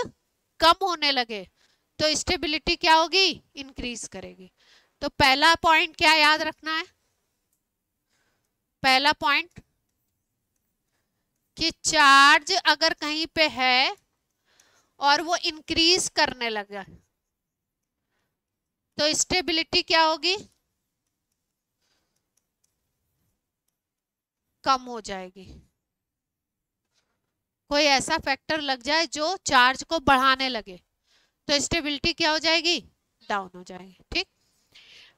कम होने लगे तो स्टेबिलिटी क्या होगी, इंक्रीज करेगी। तो पहला पॉइंट क्या याद रखना है, पहला पॉइंट कि चार्ज अगर कहीं पे है और वो इंक्रीज करने लगा तो स्टेबिलिटी क्या होगी, कम हो जाएगी। कोई ऐसा फैक्टर लग जाए जो चार्ज को बढ़ाने लगे तो स्टेबिलिटी क्या हो जाएगी, डाउन हो जाएगी। ठीक,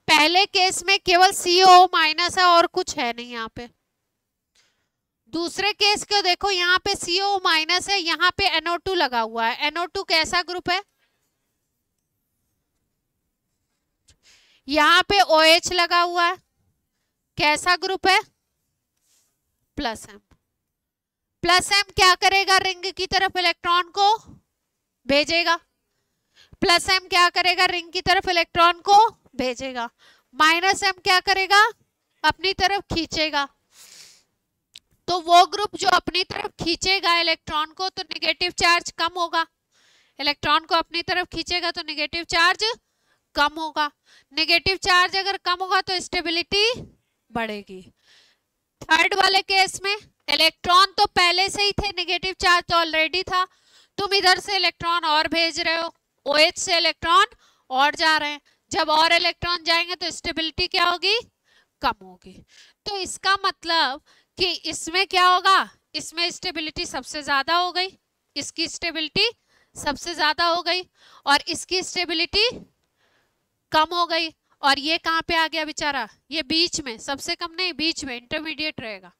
पहले केस में केवल CO माइनस है और कुछ है नहीं यहाँ पे। दूसरे केस को देखो, यहाँ पे CO माइनस है, यहाँ पे NO2 लगा हुआ है। NO2 कैसा ग्रुप है, यहाँ पे OH लगा हुआ है, कैसा ग्रुप है, प्लस M। प्लस M क्या करेगा, रिंग की तरफ इलेक्ट्रॉन को भेजेगा। प्लस M क्या करेगा, रिंग की तरफ इलेक्ट्रॉन को भेजेगा। माइनस M क्या करेगा, अपनी तरफ खींचेगा। तो वो ग्रुप जो अपनी तरफ खींचेगा इलेक्ट्रॉन को तो नेगेटिव चार्ज कम होगा। इलेक्ट्रॉन को अपनी तरफ खींचेगा तो नेगेटिव चार्ज कम होगा। नेगेटिव चार्ज अगर कम होगा तो स्टेबिलिटी बढ़ेगी। थर्ड वाले केस में इलेक्ट्रॉन तो पहले से ही थे, नेगेटिव चार्ज तो ऑलरेडी था, तुम इधर से इलेक्ट्रॉन और भेज रहे हो, OH से इलेक्ट्रॉन और जा रहे हैं। जब और इलेक्ट्रॉन जाएंगे तो स्टेबिलिटी क्या होगी, कम होगी। तो इसका मतलब कि इसमें क्या होगा, इसमें स्टेबिलिटी सबसे ज्यादा हो गई, इसकी स्टेबिलिटी सबसे ज्यादा हो गई और इसकी स्टेबिलिटी कम हो गई। और ये कहाँ पे आ गया बेचारा, ये बीच में, सबसे कम नहीं बीच में, इंटरमीडिएट रहेगा।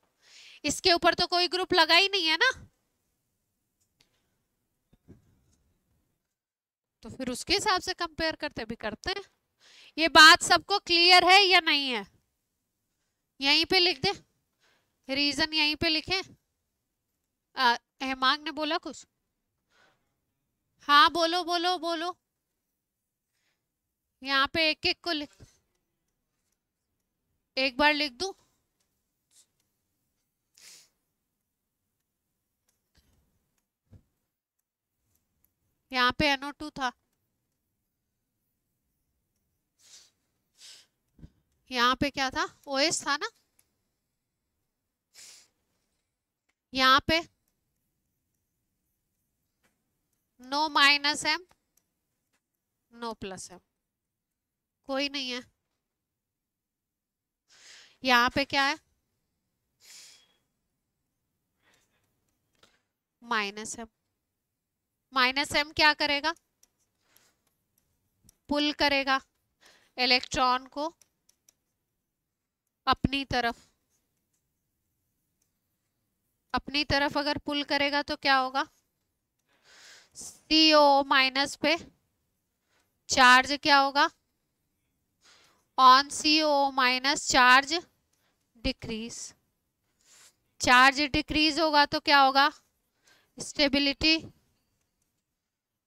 इसके ऊपर तो कोई ग्रुप लगा ही नहीं है ना, तो फिर उसके हिसाब से कंपेयर करते भी करते हैं। ये बात सबको क्लियर है या नहीं है, यहीं पे लिख दे, रीजन यहीं पे लिखे। हेमांग ने बोला कुछ, हाँ बोलो बोलो बोलो, यहाँ पे एक एक को लिख, एक बार लिख दूं। यहाँ पे NO2 था, यहाँ पे क्या था, OH था ना, यहाँ पे no minus M no plus M, कोई नहीं है। यहाँ पे क्या है, माइनस M। माइनस M क्या करेगा, पुल करेगा इलेक्ट्रॉन को अपनी तरफ। अपनी तरफ अगर पुल करेगा तो क्या होगा, CO माइनस पे चार्ज क्या होगा, on CO minus charge decrease. Charge decrease होगा तो क्या होगा, स्टेबिलिटी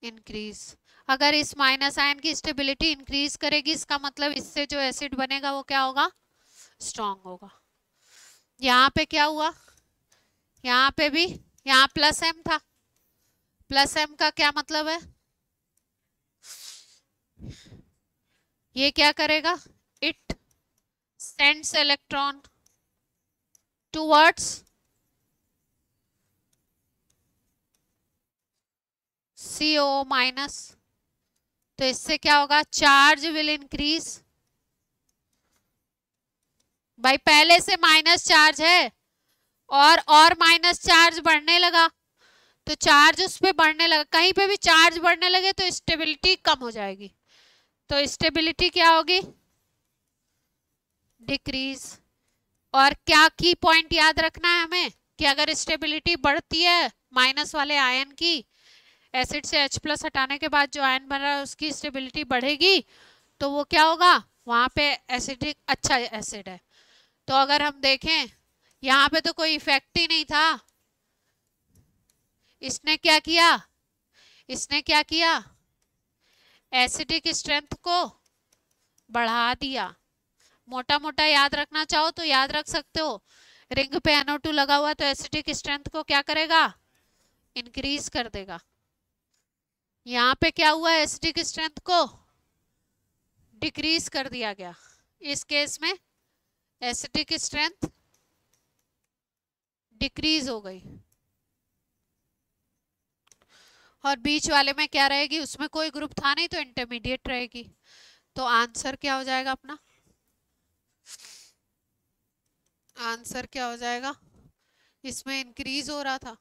इंक्रीज। अगर इस माइनस आयन की स्टेबिलिटी इंक्रीज करेगी, इसका मतलब इससे जो एसिड बनेगा वो क्या होगा, स्ट्रांग होगा। यहाँ पे क्या हुआ, यहाँ पे भी, यहाँ प्लस M था, प्लस M का क्या मतलब है, ये क्या करेगा, it sends electron towards CO minus. तो इससे क्या होगा, चार्ज विल इंक्रीज। भाई पहले से माइनस चार्ज है और माइनस चार्ज बढ़ने लगा तो चार्ज उस पे बढ़ने लगा, कहीं पे भी चार्ज बढ़ने लगे तो स्टेबिलिटी कम हो जाएगी। तो स्टेबिलिटी क्या होगी, डिक्रीज। और क्या की पॉइंट याद रखना है हमें कि अगर स्टेबिलिटी बढ़ती है माइनस वाले आयन की, एसिड से H+ हटाने के बाद जो आयन बन रहा है उसकी स्टेबिलिटी बढ़ेगी तो वो क्या होगा, वहां पे एसिडिक अच्छा एसिड है। तो अगर हम देखें यहाँ पे तो कोई इफेक्ट ही नहीं था, इसने क्या किया, इसने क्या किया, एसिडिक स्ट्रेंथ को बढ़ा दिया। मोटा मोटा याद रखना चाहो तो याद रख सकते हो, रिंग पे NO2 लगा हुआ तो एसिडिक स्ट्रेंथ को क्या करेगा, इंक्रीज कर देगा। यहाँ पे क्या हुआ, एसिडिक स्ट्रेंथ को डिक्रीज कर दिया गया। इस केस में एसिडिक स्ट्रेंथ डिक्रीज हो गई, और बीच वाले में क्या रहेगी, उसमें कोई ग्रुप था नहीं तो इंटरमीडिएट रहेगी। तो आंसर क्या हो जाएगा अपना, आंसर क्या हो जाएगा, इसमें इंक्रीज हो रहा था।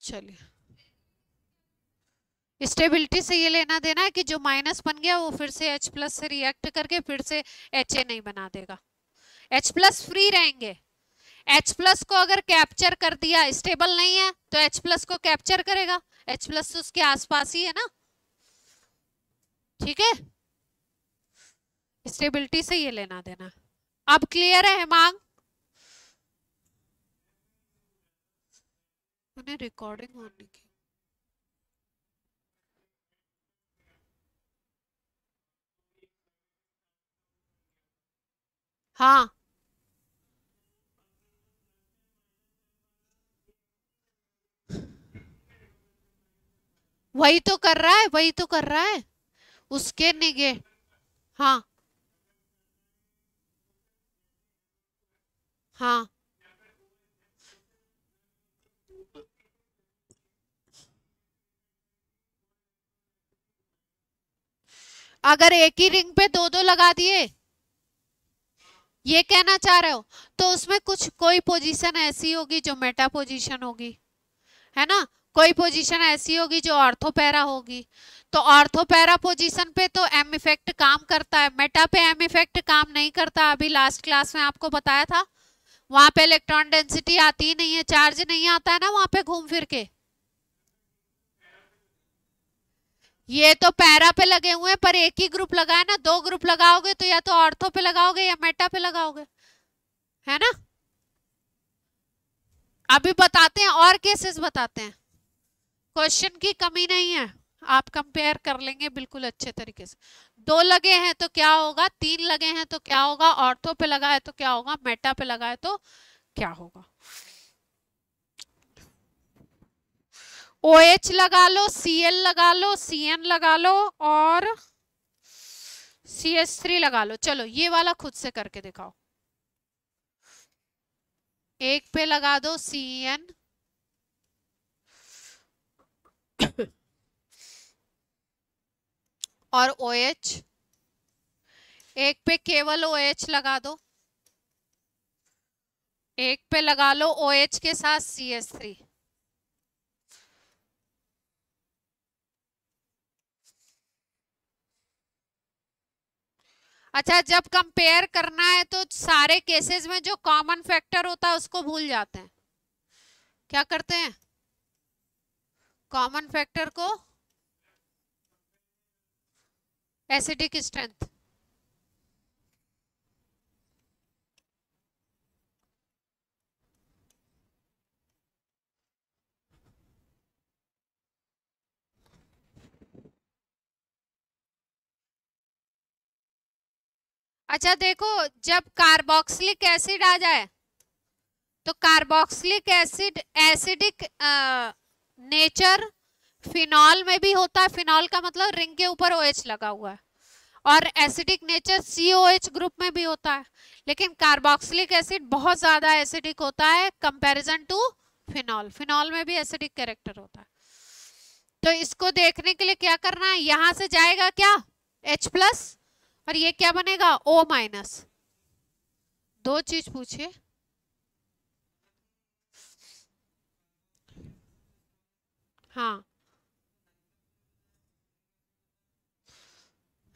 चलिए, स्टेबिलिटी से ये लेना देना है कि जो माइनस बन गया वो फिर से H प्लस से रिएक्ट करके फिर से Ha नहीं बना देगा, H प्लस फ्री रहेंगे। H प्लस को अगर कैप्चर कर दिया, स्टेबल नहीं है तो H प्लस को कैप्चर करेगा, H प्लस तो उसके आसपास ही है ना, ठीक है। स्टेबिलिटी से ये लेना देना। अब क्लियर है हेमांग? उन्हें रिकॉर्डिंग होने की, हाँ वही तो कर रहा है, वही तो कर रहा है उसके निगे, हाँ हाँ अगर एक ही रिंग पे दो दो लगा दिए, ये कहना चाह रहे हो, तो उसमें कुछ कोई पोजीशन ऐसी होगी जो मेटा पोजीशन होगी, है ना, कोई पोजीशन ऐसी होगी जो ऑर्थोपैरा होगी। तो ऑर्थोपैरा पोजीशन पे तो एम इफेक्ट काम करता है, मेटा पे एम इफेक्ट काम नहीं करता। अभी लास्ट क्लास में आपको बताया था, वहां पे इलेक्ट्रॉन डेंसिटी आती ही नहीं है, चार्ज नहीं आता है ना वहां पे घूम फिर के। ये तो पैरा पे लगे हुए हैं, पर एक ही ग्रुप लगा है ना, दो ग्रुप लगाओगे तो या तो ऑर्थो पे लगाओगे या मेटा पे लगाओगे, है ना। अभी बताते हैं और केसेस बताते हैं, क्वेश्चन की कमी नहीं है, आप कंपेयर कर लेंगे बिल्कुल अच्छे तरीके से। दो लगे हैं तो क्या होगा, तीन लगे हैं तो क्या होगा, ऑर्थो पे लगा है तो क्या होगा, मेटा पे लगा है तो क्या होगा। OH लगा लो, Cl लगा लो, Cn लगा लो और CH3 लगा लो। चलो ये वाला खुद से करके दिखाओ। एक पे लगा दो Cn और OH, एक पे केवल OH लगा दो, एक पे लगा लो OH के साथ CH3। अच्छा, जब कंपेयर करना है तो सारे केसेस में जो कॉमन फैक्टर होता है उसको भूल जाते हैं। क्या करते हैं, कॉमन फैक्टर को एसिडिक स्ट्रेंथ, अच्छा देखो, जब कार्बोक्सिलिक एसिड आ जाए तो carboxylic acid acidic nature phenol में भी होता है, फिनॉल का मतलब रिंग के ऊपर OH लगा हुआ है, और एसिडिक नेचर COH ग्रुप में भी होता है। लेकिन कार्बोक्सिलिक एसिड बहुत ज्यादा एसिडिक होता है कंपैरिजन टू फिनॉल, फिनॉल में भी एसिडिक कैरेक्टर होता है। तो इसको देखने के लिए क्या करना है, यहां से जाएगा क्या H प्लस, और ये क्या बनेगा O माइनस। दो चीज पूछिए, हाँ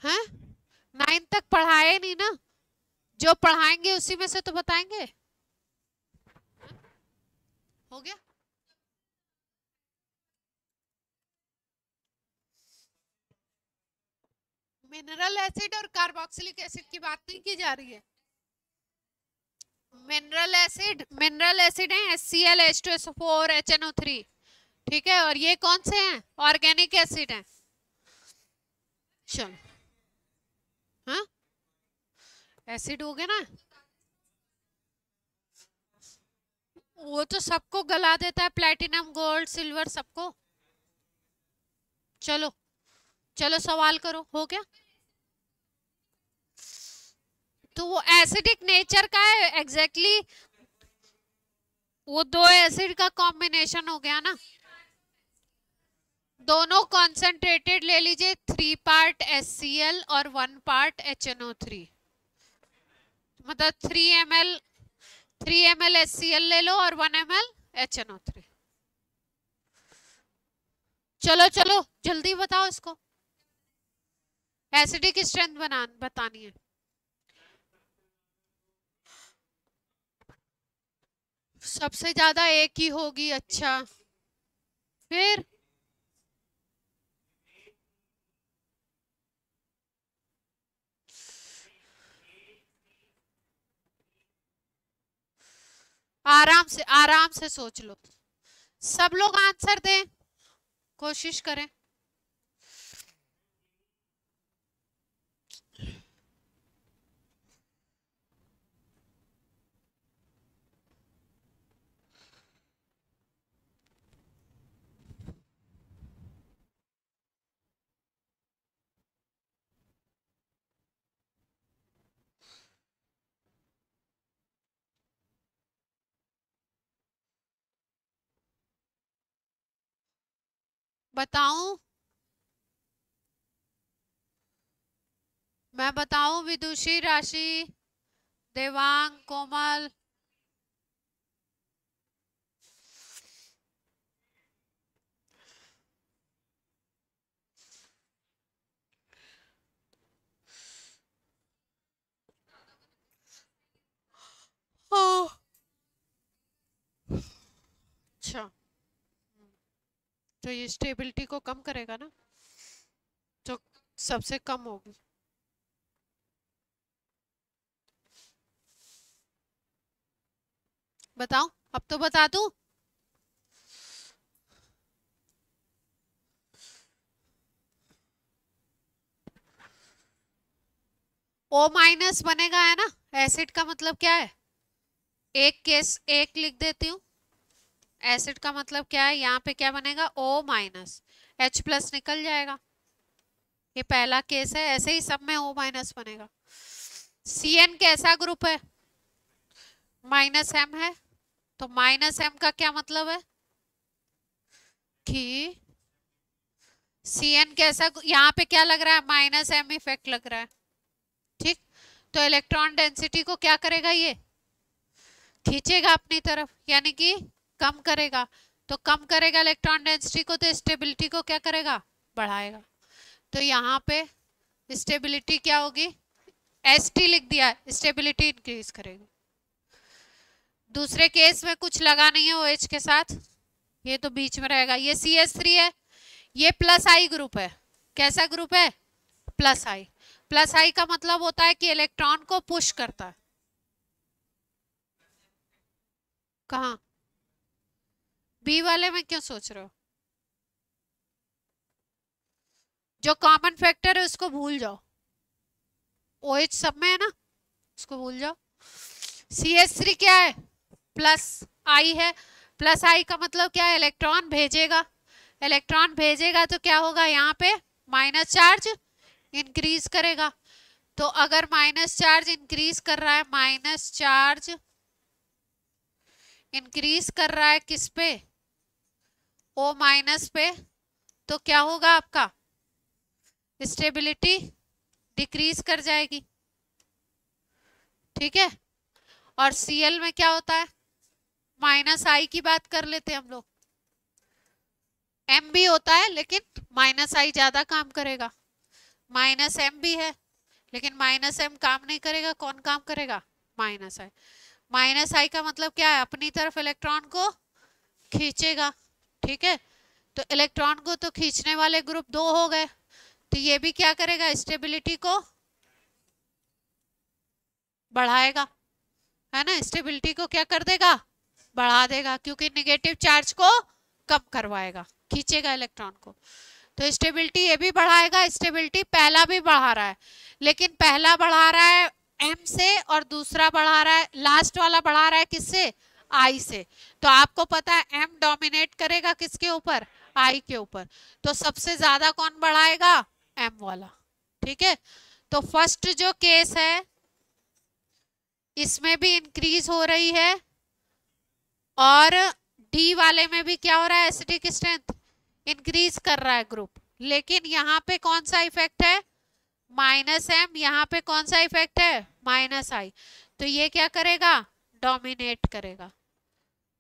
है, 9 तक पढ़ाए नहीं ना, जो पढ़ाएंगे उसी में से तो बताएंगे। हो गया, मिनरल एसिड और कार्बोक्सिलिक एसिड की बात नहीं की जा रही है। मिनरल एसिड है HCl H2SO4 HNO3, ठीक है, और ये कौन से हैं, ऑर्गेनिक एसिड हैं। चलो, हाँ एसिड हो गया ना, वो तो सबको गला देता है, प्लेटिनम गोल्ड सिल्वर सबको। चलो चलो सवाल करो, हो गया। तो वो एसिडिक नेचर का है एग्जैक्टली वो दो एसिड का कॉम्बिनेशन हो गया ना। दोनों कॉन्सेंट्रेटेड ले लीजिए, 3 पार्ट HCl और 1 पार्ट HNO3, मतलब 3 ml HCl ले लो और 1 ml HNO3। चलो चलो जल्दी बताओ इसको, एसिडिक स्ट्रेंथ बतानी है। सबसे ज्यादा एक ही होगी, अच्छा फिर आराम से सोच लो, सब लोग आंसर दें, कोशिश करें। बताऊं, मैं बताऊं विदुषी, राशि, देवांग, कोमल? अच्छा, तो ये स्टेबिलिटी को कम करेगा ना, तो सबसे कम होगी। बताओ, अब तो बता दूं। O माइनस बनेगा है ना, एसिड का मतलब क्या है, एक केस एक लिख देती हूँ, एसिड का मतलब क्या है, यहाँ पे क्या बनेगा O माइनस, H प्लस निकल जाएगा, ये पहला केस है, ऐसे ही सब में O माइनस बनेगा। CN कैसा ग्रुप है, माइनस M है, तो माइनस M का क्या मतलब है कि CN कैसा, यहाँ पे क्या लग रहा है, माइनस M इफेक्ट लग रहा है, ठीक। तो इलेक्ट्रॉन डेंसिटी को क्या करेगा, ये खींचेगा अपनी तरफ, यानी कि कम करेगा, तो कम करेगा इलेक्ट्रॉन डेंसिटी को, तो स्टेबिलिटी को क्या करेगा, बढ़ाएगा। तो यहाँ पे स्टेबिलिटी क्या होगी, ST लिख दिया, स्टेबिलिटी इंक्रीज करेगी। दूसरे केस में कुछ लगा नहीं है OH के साथ, ये तो बीच में रहेगा, ये CH3 है, ये प्लस I ग्रुप है, कैसा ग्रुप है, प्लस I। प्लस I का मतलब होता है कि इलेक्ट्रॉन को पुश करता है, कहाँ, बी वाले में क्यों सोच रहे हो, जो कॉमन फैक्टर है उसको भूल जाओ, OH सब में है ना, उसको भूल जाओ। CH3 क्या है, प्लस I है, प्लस I का मतलब क्या है, इलेक्ट्रॉन भेजेगा, इलेक्ट्रॉन भेजेगा तो क्या होगा, यहाँ पे माइनस चार्ज इंक्रीज करेगा, तो अगर माइनस चार्ज इंक्रीज कर रहा है, माइनस चार्ज इंक्रीज कर रहा है किस पे, O माइनस पे, तो क्या होगा आपका, स्टेबिलिटी डिक्रीज कर जाएगी, ठीक है। और Cl में क्या होता है, माइनस I की बात कर लेते हैं हम लोग, M भी होता है लेकिन माइनस I ज्यादा काम करेगा, माइनस M भी है लेकिन माइनस M काम नहीं करेगा, कौन काम करेगा, माइनस I। माइनस I का मतलब क्या है, अपनी तरफ इलेक्ट्रॉन को खींचेगा, ठीक है। तो इलेक्ट्रॉन को तो खींचने वाले ग्रुप 2 हो गए, तो ये भी क्या करेगा, स्टेबिलिटी को बढ़ाएगा, है ना, स्टेबिलिटी को क्या कर देगा, बढ़ा देगा, क्योंकि नेगेटिव चार्ज को कम करवाएगा, खींचेगा इलेक्ट्रॉन को, तो स्टेबिलिटी ये भी बढ़ाएगा। स्टेबिलिटी पहला भी बढ़ा रहा है, लेकिन पहला बढ़ा रहा है M से और दूसरा बढ़ा रहा है, लास्ट वाला बढ़ा रहा है किससे, I से। तो आपको पता है M डोमिनेट करेगा किसके ऊपर, I के ऊपर, तो सबसे ज्यादा कौन बढ़ाएगा, M वाला, ठीक है। तो फर्स्ट जो केस है इसमें भी इंक्रीज हो रही है और डी वाले में भी क्या हो रहा है, एसिडिक स्ट्रेंथ इंक्रीज कर रहा है ग्रुप। लेकिन यहाँ पे कौन सा इफेक्ट है, -m, यहाँ पे कौन सा इफेक्ट है, -I। तो ये क्या करेगा, डोमिनेट करेगा।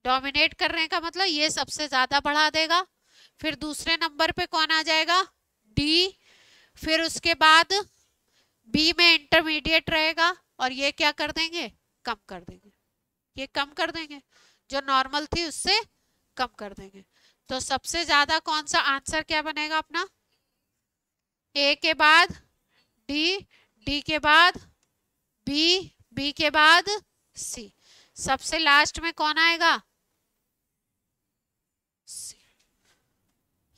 डोमिनेट करने का मतलब ये सबसे ज्यादा बढ़ा देगा। फिर दूसरे नंबर पे कौन आ जाएगा, डी। फिर उसके बाद बी में इंटरमीडिएट रहेगा और ये क्या कर देंगे, कम कर देंगे। ये कम कर देंगे, जो नॉर्मल थी उससे कम कर देंगे। तो सबसे ज्यादा कौन सा आंसर क्या बनेगा अपना, ए के बाद डी, डी के बाद बी, बी के बाद सी, सबसे लास्ट में कौन आएगा, सी।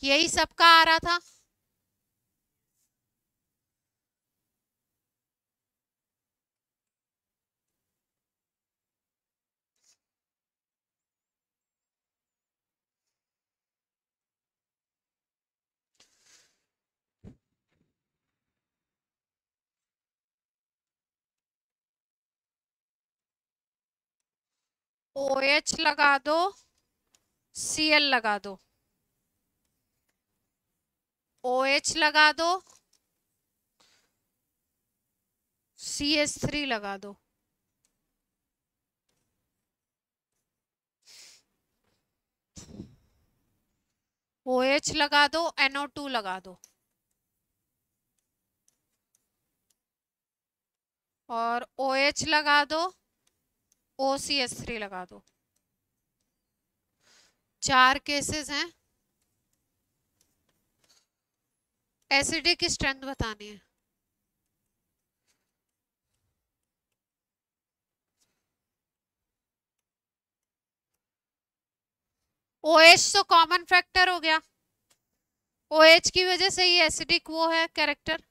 यही सबका आ रहा था। OH लगा दो, Cl लगा दो, OH लगा दो, CH3 लगा दो। OH लगा दो, NO2 लगा दो, और OH लगा दो, OCH3 लगा दो। 4 केसेस हैं। एसिडिक स्ट्रेंथ बतानी है। OH तो कॉमन फैक्टर हो गया, OH की वजह से ही एसिडिक वो है कैरेक्टर।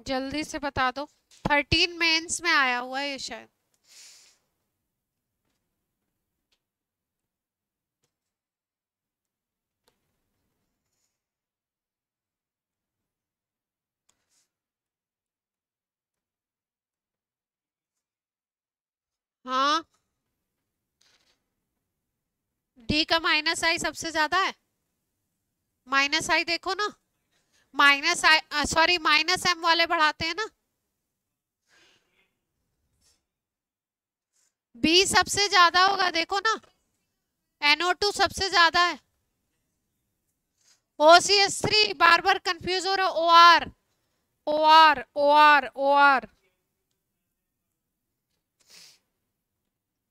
जल्दी से बता दो, 13 मेंस में आया हुआ है ये शायद। हाँ, डी का -I सबसे ज्यादा है। -I देखो ना, -I सॉरी -M वाले बढ़ाते हैं ना। बी सबसे ज्यादा होगा, देखो ना, NO2 सबसे ज्यादा है। OCH3 बार बार कंफ्यूज हो रहा, OR OR OR OR।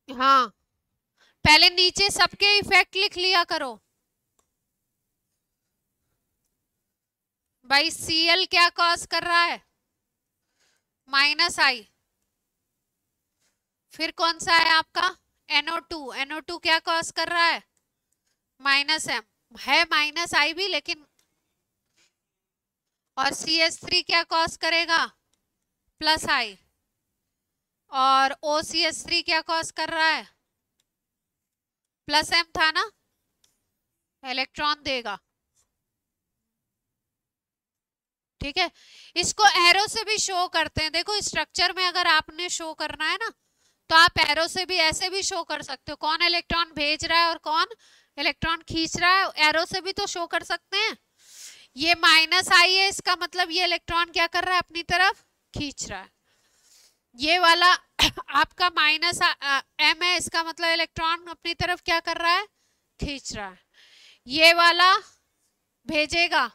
हाँ, पहले नीचे सबके इफेक्ट लिख लिया करो भाई। Cl क्या कॉज कर रहा है, -I। फिर कौन सा है आपका, NO2, NO2 क्या कॉज कर रहा है, -M है, -I भी लेकिन। और CH3 क्या कॉज करेगा, +I। और OCH3 क्या कॉज कर रहा है, +M था ना, इलेक्ट्रॉन देगा। ठीक है, इसको एरो से भी शो करते हैं। देखो स्ट्रक्चर में अगर आपने शो करना है ना, तो आप एरो से भी ऐसे भी शो कर सकते हो, कौन इलेक्ट्रॉन भेज रहा है और कौन इलेक्ट्रॉन खींच रहा है। एरो से भी तो शो कर सकते हैं। ये -I है, इसका मतलब ये इलेक्ट्रॉन क्या कर रहा है, अपनी तरफ खींच रहा है। ये वाला आपका -M है, इसका मतलब इलेक्ट्रॉन अपनी तरफ क्या कर रहा है, खींच रहा है। ये वाला भेजेगा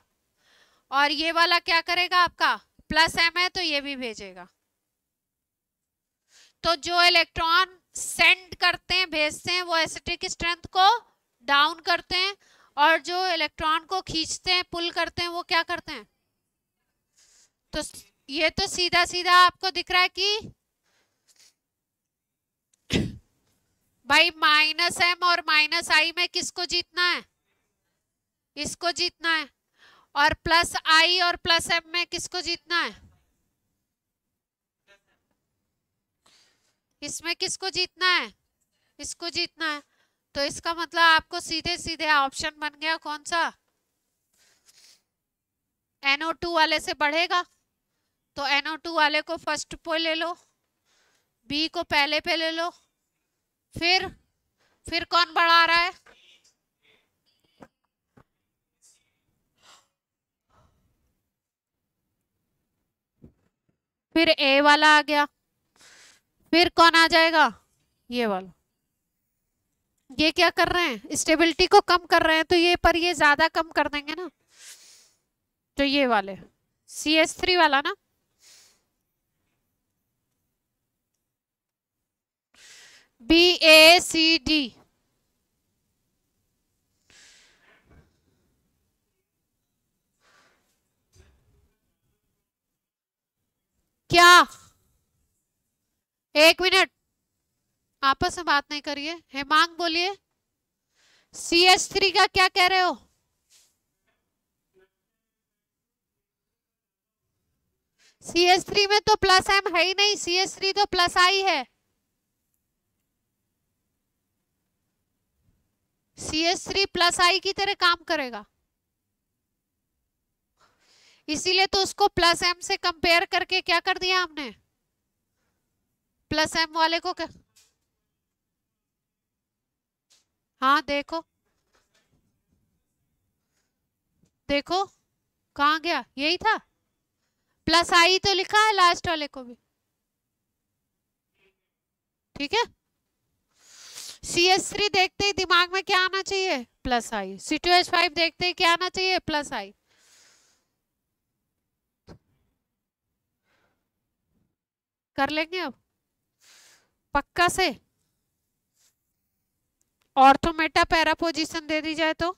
और ये वाला क्या करेगा, आपका +M है तो ये भी भेजेगा। तो जो इलेक्ट्रॉन सेंड करते हैं, भेजते हैं, वो एसिडिक स्ट्रेंथ को डाउन करते हैं, और जो इलेक्ट्रॉन को खींचते हैं, पुल करते हैं, वो क्या करते हैं। तो ये तो सीधा सीधा आपको दिख रहा है कि भाई -M और -I में किसको जीतना है, इसको जीतना है। और +I और +M में किसको जीतना है, इसमें किसको जीतना है, इसको जीतना है। तो इसका मतलब आपको सीधे सीधे ऑप्शन बन गया कौन सा, NO2 वाले से बढ़ेगा, तो NO2 वाले को फर्स्ट पे ले लो, B को पहले पे ले लो, फिर कौन बढ़ा रहा है? फिर A वाला आ गया, फिर कौन आ जाएगा? ये वाला। ये क्या कर रहे हैं? स्टेबिलिटी को कम कर रहे हैं, तो ये पर ये ज्यादा कम कर देंगे ना, तो ये वाले CH3 वाला ना, BACD। क्या? एक मिनट, आपस में बात नहीं करिए। हेमांग बोलिए, CH3 का क्या कह रहे हो? CH3 में तो प्लस M है ही नहीं, CH3 तो प्लस I है। CH3 प्लस I की तरह काम करेगा, इसीलिए तो उसको प्लस M से कंपेयर करके क्या कर दिया हमने? प्लस M वाले को क्या? हाँ देखो, देखो कहाँ गया? यही था, प्लस I तो लिखा है लास्ट वाले को भी, ठीक है। CH3 देखते ही दिमाग में क्या आना चाहिए? Plus I। C2H5 देखते ही क्या आना चाहिए? Plus I। कर लेंगे अब पक्का से। ऑर्थो मेटा पैरा पोजीशन दे दी जाए तो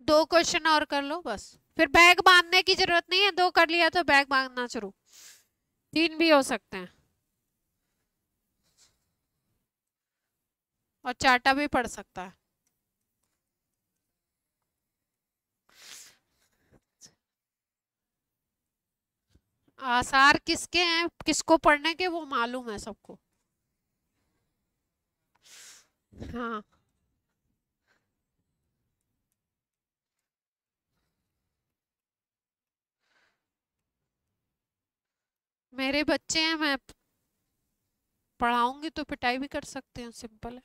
दो क्वेश्चन और कर लो बस, फिर बैग बांधने की जरूरत नहीं है। दो कर लिया तो बैग बांधना शुरू, 3 भी हो सकते हैं और 4टा भी पड़ सकता है। आसार किसके हैं, किसको पढ़ने के, वो मालूम है सबको। हाँ मेरे बच्चे हैं, मैं पढ़ाऊंगी तो पिटाई भी कर सकते हैं, सिंपल है,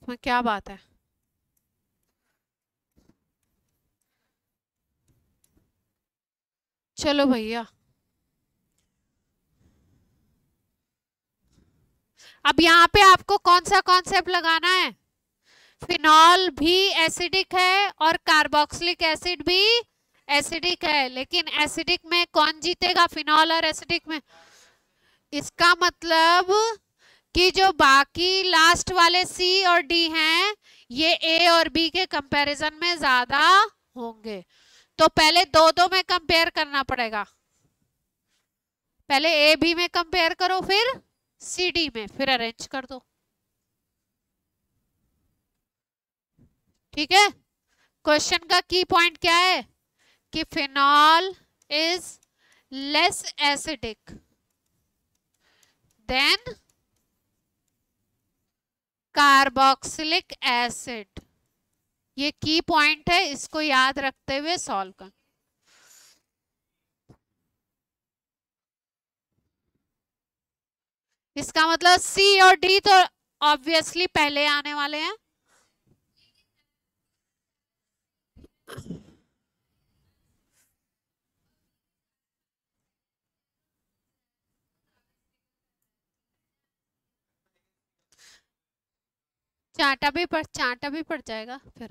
इसमें क्या बात है। चलो भैया, अब यहाँ पे आपको कौन सा कॉन्सेप्ट लगाना है? फिनॉल भी एसिडिक है और कार्बोक्सिलिक एसिड भी एसिडिक है, लेकिन एसिडिक में कौन जीतेगा? फिनॉल और एसिडिक में। इसका मतलब कि जो बाकी लास्ट वाले C और D हैं, ये A और B के कंपैरिजन में ज्यादा होंगे, तो पहले दो दो में कंपेयर करना पड़ेगा। पहले A B में कंपेयर करो, फिर C D में, फिर अरेंज कर दो, ठीक है। क्वेश्चन का की पॉइंट क्या है कि phenol is less acidic then carboxylic acid. ये की पॉइंट है, इसको याद रखते हुए सॉल्व कर। इसका मतलब C और D तो ऑब्वियसली पहले आने वाले हैं, चांटा भी पड़ जाएगा फिर।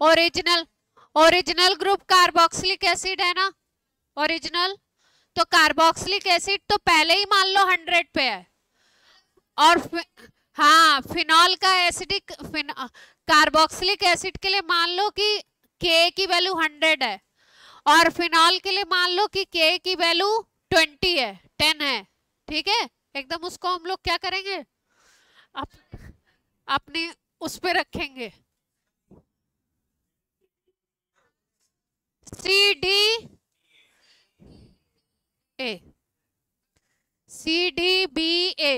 ओरिजिनल ग्रुप कार्बोक्सिलिक एसिड है ना, ओरिजिनल, तो कार्बोक्सिलिक एसिड तो पहले ही मान लो 100 पे है, और हाँ फिनॉल का एसिडिक कार्बोक्सिलिक एसिड के लिए मान लो कि K की वैल्यू 100 है, और फिनॉल के लिए मान लो कि K की वैल्यू 20 है, 10 है, ठीक है। एकदम उसको हम लोग क्या करेंगे, अपने उस पे रखेंगे, C D B A।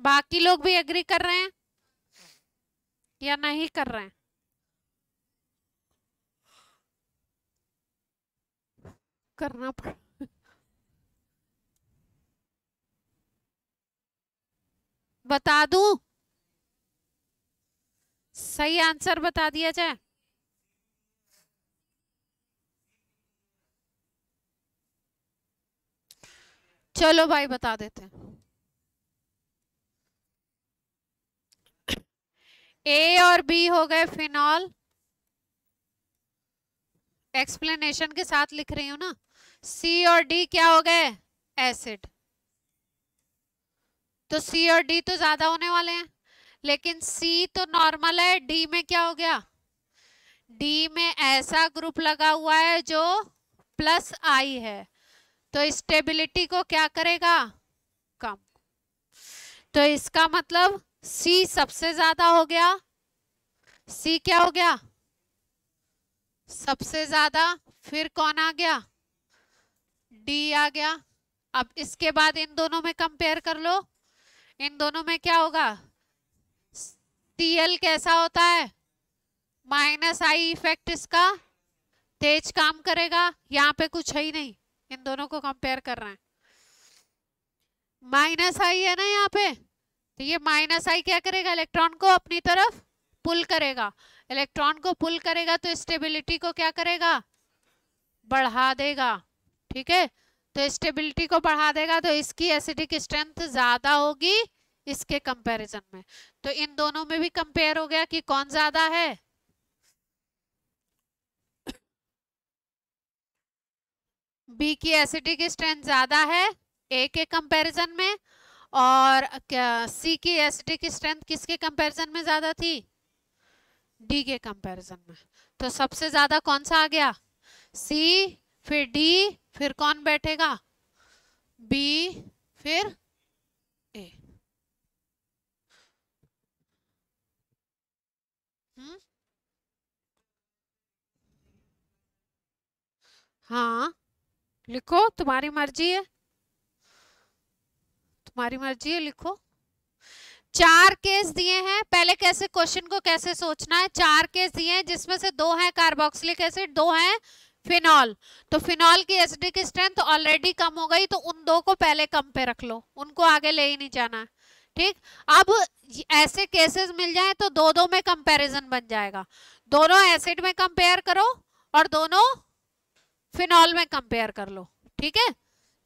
बाकी लोग भी एग्री कर रहे हैं या नहीं कर रहे हैं? करना पड़ बता दूं? सही आंसर बता दिया जाए? चलो भाई बता देते हैं। ए और बी हो गए फिनॉल, एक्सप्लेनेशन के साथ लिख रही हूं ना। सी और डी क्या हो गए? एसिड। तो सी और डी तो ज्यादा होने वाले हैं, लेकिन सी तो नॉर्मल है, डी में क्या हो गया? डी में ऐसा ग्रुप लगा हुआ है जो प्लस आई है, तो स्टेबिलिटी को क्या करेगा? कम। तो इसका मतलब सी सबसे ज्यादा हो गया। सी क्या हो गया? सबसे ज्यादा। फिर कौन आ गया? डी आ गया। अब इसके बाद इन दोनों में कंपेयर कर लो, इन दोनों में क्या होगा? Cl कैसा होता है? माइनस आई इफेक्ट इसका तेज काम करेगा। यहाँ पे कुछ है ही नहीं, इन दोनों को कंपेयर कर रहे हैं। माइनस आई है ना यहाँ पे, तो ये माइनस आई क्या करेगा? इलेक्ट्रॉन को अपनी तरफ पुल करेगा। इलेक्ट्रॉन को पुल करेगा तो स्टेबिलिटी को क्या करेगा? बढ़ा देगा। ठीक है, तो स्टेबिलिटी को बढ़ा देगा, तो इसकी एसिडिक स्ट्रेंथ ज्यादा होगी इसके कंपैरिजन में। तो इन दोनों में भी कंपेयर हो गया कि कौन ज्यादा है। बी की एसिडिक स्ट्रेंथ ज्यादा है ए के कंपैरिजन में, और क्या सी की एसिडिक स्ट्रेंथ किसके कंपैरिजन में ज्यादा थी? डी के कंपैरिजन में। तो सबसे ज्यादा कौन सा आ गया? सी, फिर डी, फिर कौन बैठेगा? बी, फिर ए। हाँ लिखो, तुम्हारी मर्जी है, तुम्हारी मर्जी है, लिखो। 4 केस दिए हैं, पहले कैसे क्वेश्चन को कैसे सोचना है। 4 केस दिए हैं जिसमें से 2 हैं कार्बोक्सिलिक एसिड, 2 हैं फिनॉल। तो फिनॉल की एसिडिक स्ट्रेंथ ऑलरेडी कम हो गई, तो उन 2 को पहले कम पे रख लो, उनको आगे ले ही नहीं जाना है। ठीक, अब ऐसे केसेस मिल जाए तो दो दो में कंपैरिजन बन जाएगा। दोनों एसिड में कंपेयर करो और दोनों फिनॉल में कंपेयर कर लो। ठीक है,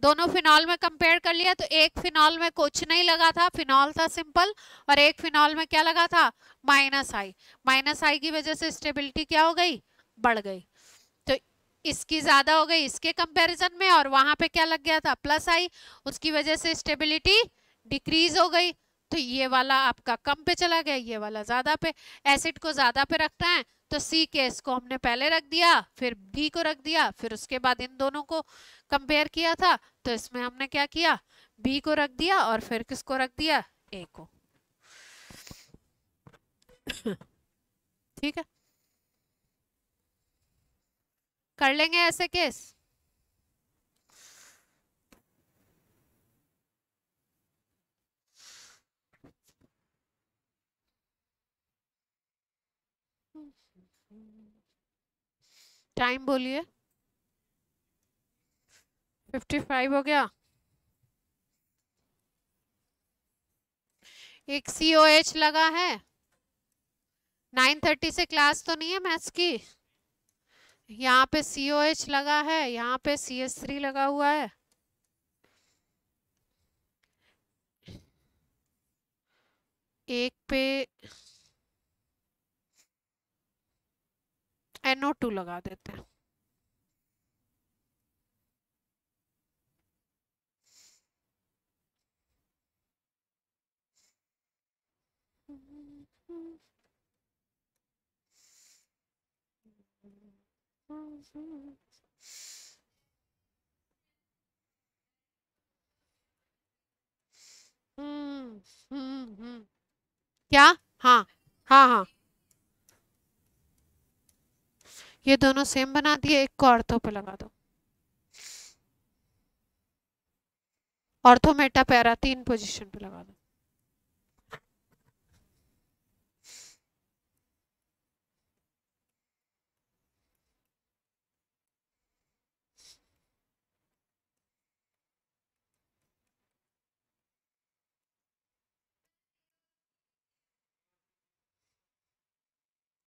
दोनों फिनॉल में कंपेयर कर लिया, तो एक फिनॉल में कुछ नहीं लगा था, फिनॉल था सिंपल, और एक फिनॉल में क्या लगा था? Minus I. माइनस आई की वजह से स्टेबिलिटी क्या हो गई? बढ़ गई। तो इसकी ज्यादा हो गई इसके कंपैरिजन में, और वहां पे क्या लग गया था? प्लस आई, उसकी वजह से स्टेबिलिटी डिक्रीज हो गई। तो ये वाला आपका कम पे चला गया, ये वाला ज्यादा पे। एसिड को ज्यादा पे रखना है तो सी केस को हमने पहले रख दिया, फिर डी को रख दिया, फिर उसके बाद इन दोनों को कंपेयर किया था, तो इसमें हमने क्या किया? बी को रख दिया, और फिर किसको रख दिया? ए को। ठीक है, कर लेंगे ऐसे केस। टाइम बोलिए। 55 हो गया। एक COH लगा है। 9:30 से क्लास तो नहीं है मैथ्स की। यहाँ पे COH लगा है, यहाँ पे CH3 लगा हुआ है, एक पे NO2 लगा देते हैं। क्या? हाँ हाँ हाँ, ये दोनों सेम बना दिए, एक को ऑर्थो पे लगा दो। ऑर्थो मेटा पैरा 3 पोजीशन पे लगा दो।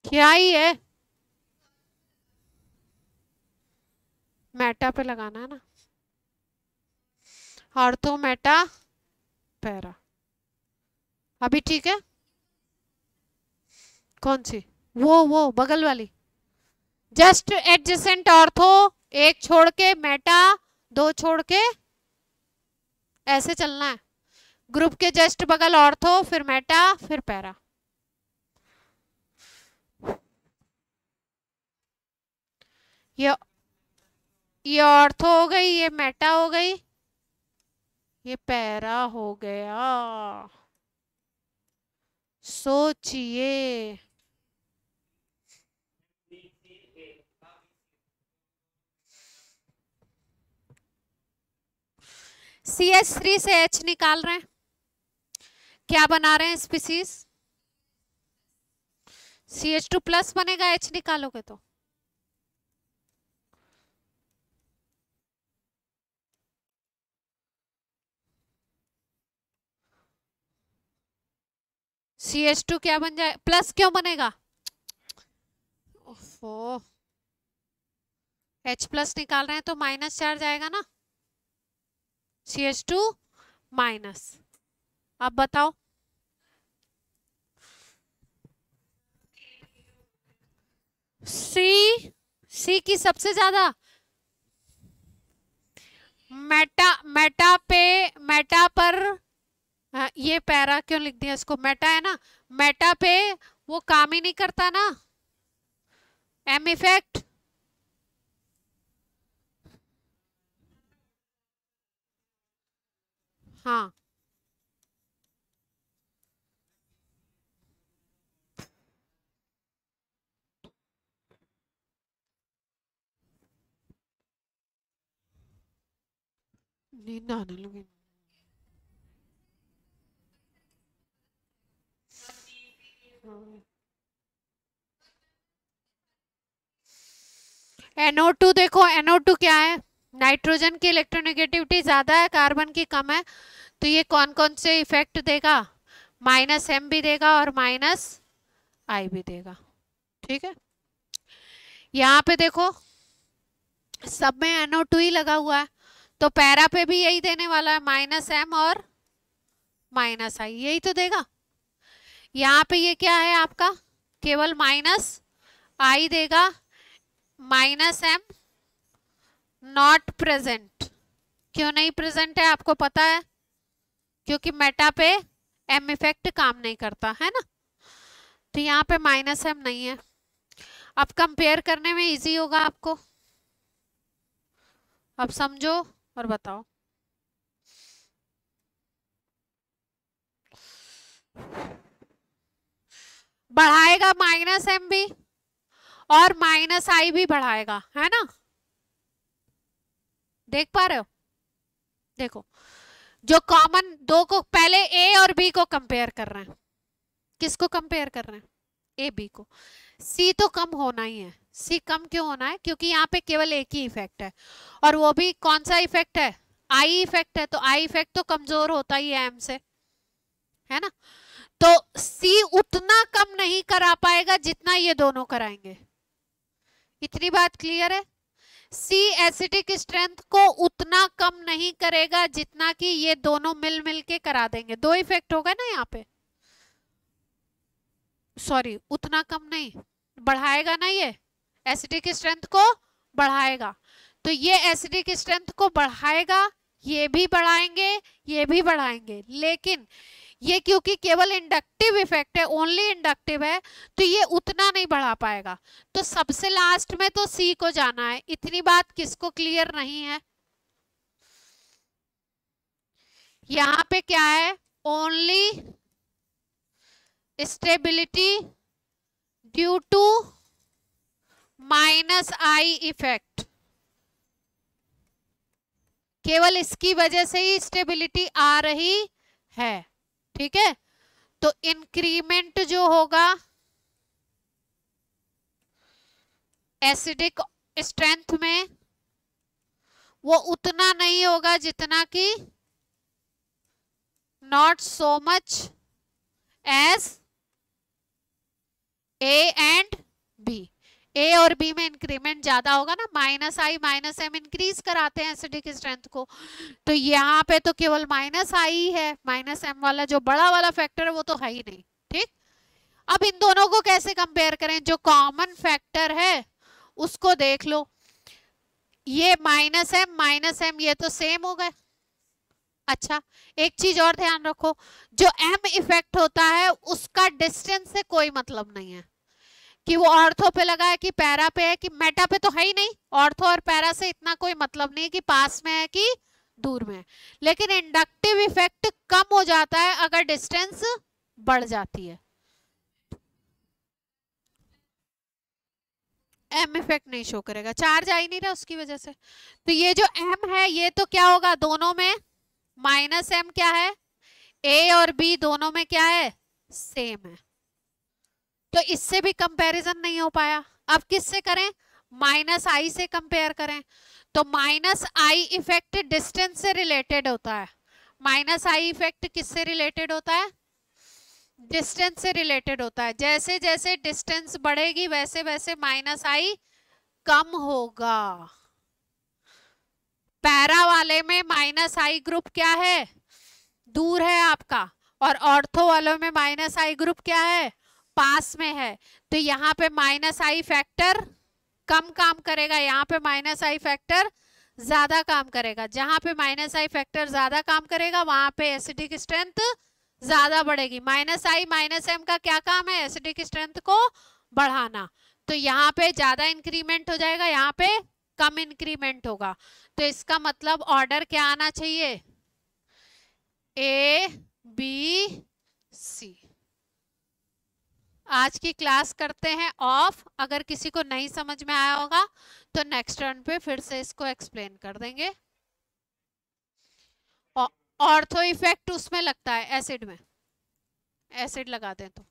क्या ही है, मेटा पे लगाना है ना, ऑर्थो मेटा पैरा। अभी ठीक है? कौन सी? वो बगल वाली, जस्ट एडजेसेंट ऑर्थो, एक छोड़ के मेटा, दो छोड़ के, ऐसे चलना है। ग्रुप के जस्ट बगल ऑर्थो, फिर मेटा, फिर पैरा। ये ऑर्थो हो गई, ये मेटा हो गई, ये पैरा हो गया। सोचिए, CH3 से H निकाल रहे हैं, क्या बना रहे हैं स्पीसीज? CH2 प्लस बनेगा H निकालोगे तो। CH2 क्या बन जाए, प्लस क्यों बनेगा? ओफो, H प्लस निकाल रहे हैं तो माइनस चार्ज आएगा ना, CH2 माइनस। अब बताओ, सी की सबसे ज्यादा, मेटा पर, ये पैरा क्यों लिख दिया इसको, मेटा है ना, मेटा पे वो काम ही नहीं करता ना, एम इफेक्ट। हाँ, नींद आने लगी। NO2 देखो, NO2 क्या है, नाइट्रोजन की इलेक्ट्रोनेगेटिविटी ज्यादा है, कार्बन की कम है, तो ये कौन कौन से इफेक्ट देगा, -M भी देगा और -I भी देगा। ठीक है, यहाँ पे देखो सब में NO2 ही लगा हुआ है, तो पैरा पे भी यही देने वाला है, -M और -I, यही तो देगा। यहाँ पे ये क्या है आपका, केवल -I देगा, -M नॉट प्रेजेंट। क्यों नहीं प्रेजेंट है आपको पता है, क्योंकि मेटा पे M इफेक्ट काम नहीं करता है ना, तो यहाँ पे -M नहीं है। अब कंपेयर करने में इजी होगा आपको, अब समझो और बताओ। बढ़ाएगा -M भी और -I भी बढ़ाएगा, है ना, देख पा रहे हो? देखो, जो कॉमन दो को, पहले A और B को कंपेयर कर रहे हैं, किसको कंपेयर कर रहे हैं, A B को। C तो कम होना ही है, C कम क्यों होना है, क्योंकि यहाँ पे केवल एक ही इफेक्ट है, और वो भी कौन सा इफेक्ट है, I इफेक्ट है, तो I इफेक्ट तो कमजोर होता ही है M से, है ना, तो C उतना कम नहीं करा पाएगा जितना ये दोनों कराएंगे। इतनी बात क्लियर है, C एसिडिक स्ट्रेंथ को उतना कम नहीं करेगा जितना कि ये दोनों मिल मिल के करा देंगे। दो इफेक्ट होगा ना यहाँ पे, सॉरी उतना कम नहीं, बढ़ाएगा ना, ये एसिडिक स्ट्रेंथ को बढ़ाएगा, तो ये एसिडिक स्ट्रेंथ को बढ़ाएगा, ये भी बढ़ाएंगे, ये भी बढ़ाएंगे, लेकिन ये क्योंकि केवल इंडक्टिव इफेक्ट है, ओनली इंडक्टिव है, तो ये उतना नहीं बढ़ा पाएगा, तो सबसे लास्ट में तो C को जाना है। इतनी बात किसको क्लियर नहीं है? यहाँ पे क्या है, only stability due to minus I effect, केवल इसकी वजह से ही स्टेबिलिटी आ रही है, ठीक है। तो इंक्रीमेंट जो होगा एसिडिक स्ट्रेंथ में वो उतना नहीं होगा जितना कि not so much as A and B. A और बी में इंक्रीमेंट ज्यादा होगा ना, minus I minus M increase कराते हैं एसिडिक स्ट्रेंथ को, तो यहाँ पे तो केवल माइनस आई है, माइनस एम वाला जो बड़ा वाला फैक्टर है वो तो है ही नहीं, ठीक। अब इन दोनों को कैसे कंपेयर करें, जो कॉमन फैक्टर है उसको देख लो, ये माइनस एम ये तो सेम हो गए। अच्छा एक चीज और ध्यान रखो, जो एम इफेक्ट होता है उसका डिस्टेंस से कोई मतलब नहीं है कि वो ऑर्थो पे लगा है कि पैरा पे है कि मेटा पे, तो है ही नहीं। ऑर्थो और पैरा से इतना कोई मतलब नहीं है कि पास में है कि दूर में है, लेकिन इंडक्टिव इफेक्ट कम हो जाता है अगर डिस्टेंस बढ़ जाती है। एम इफेक्ट नहीं शो करेगा, चार्ज आ ही नहीं रहा उसकी वजह से। तो ये जो एम है ये तो क्या होगा, दोनों में माइनस एम क्या है, ए और बी दोनों में क्या है, सेम है, तो इससे भी कंपैरिजन नहीं हो पाया। अब किससे करें, माइनस आई से कंपेयर करें, तो माइनस आई इफेक्ट डिस्टेंस से रिलेटेड होता है। माइनस आई इफेक्ट किससे रिलेटेड होता है, डिस्टेंस से रिलेटेड होता है। जैसे जैसे डिस्टेंस बढ़ेगी वैसे वैसे माइनस आई कम होगा। पैरा वाले में माइनस आई ग्रुप क्या है, दूर है आपका, और ऑर्थो वालों में माइनस आई ग्रुप क्या है, पास में है। तो यहाँ पे माइनस आई फैक्टर कम काम करेगा, यहाँ पे माइनस आई फैक्टर ज्यादा काम करेगा। जहां पे माइनस आई फैक्टर ज्यादा काम करेगा वहां पे एसिडिक स्ट्रेंथ ज्यादा बढ़ेगी। माइनस आई माइनस एम का क्या काम है, एसिडिक स्ट्रेंथ को बढ़ाना। तो यहाँ पे ज्यादा इंक्रीमेंट हो जाएगा, यहाँ पे कम इंक्रीमेंट होगा। तो इसका मतलब ऑर्डर क्या आना चाहिए, ए बी सी। आज की क्लास करते हैं ऑफ, अगर किसी को नहीं समझ में आया होगा तो नेक्स्ट टर्न पे फिर से इसको एक्सप्लेन कर देंगे। ऑर्थो इफेक्ट उसमें लगता है एसिड में, एसिड लगाते हैं तो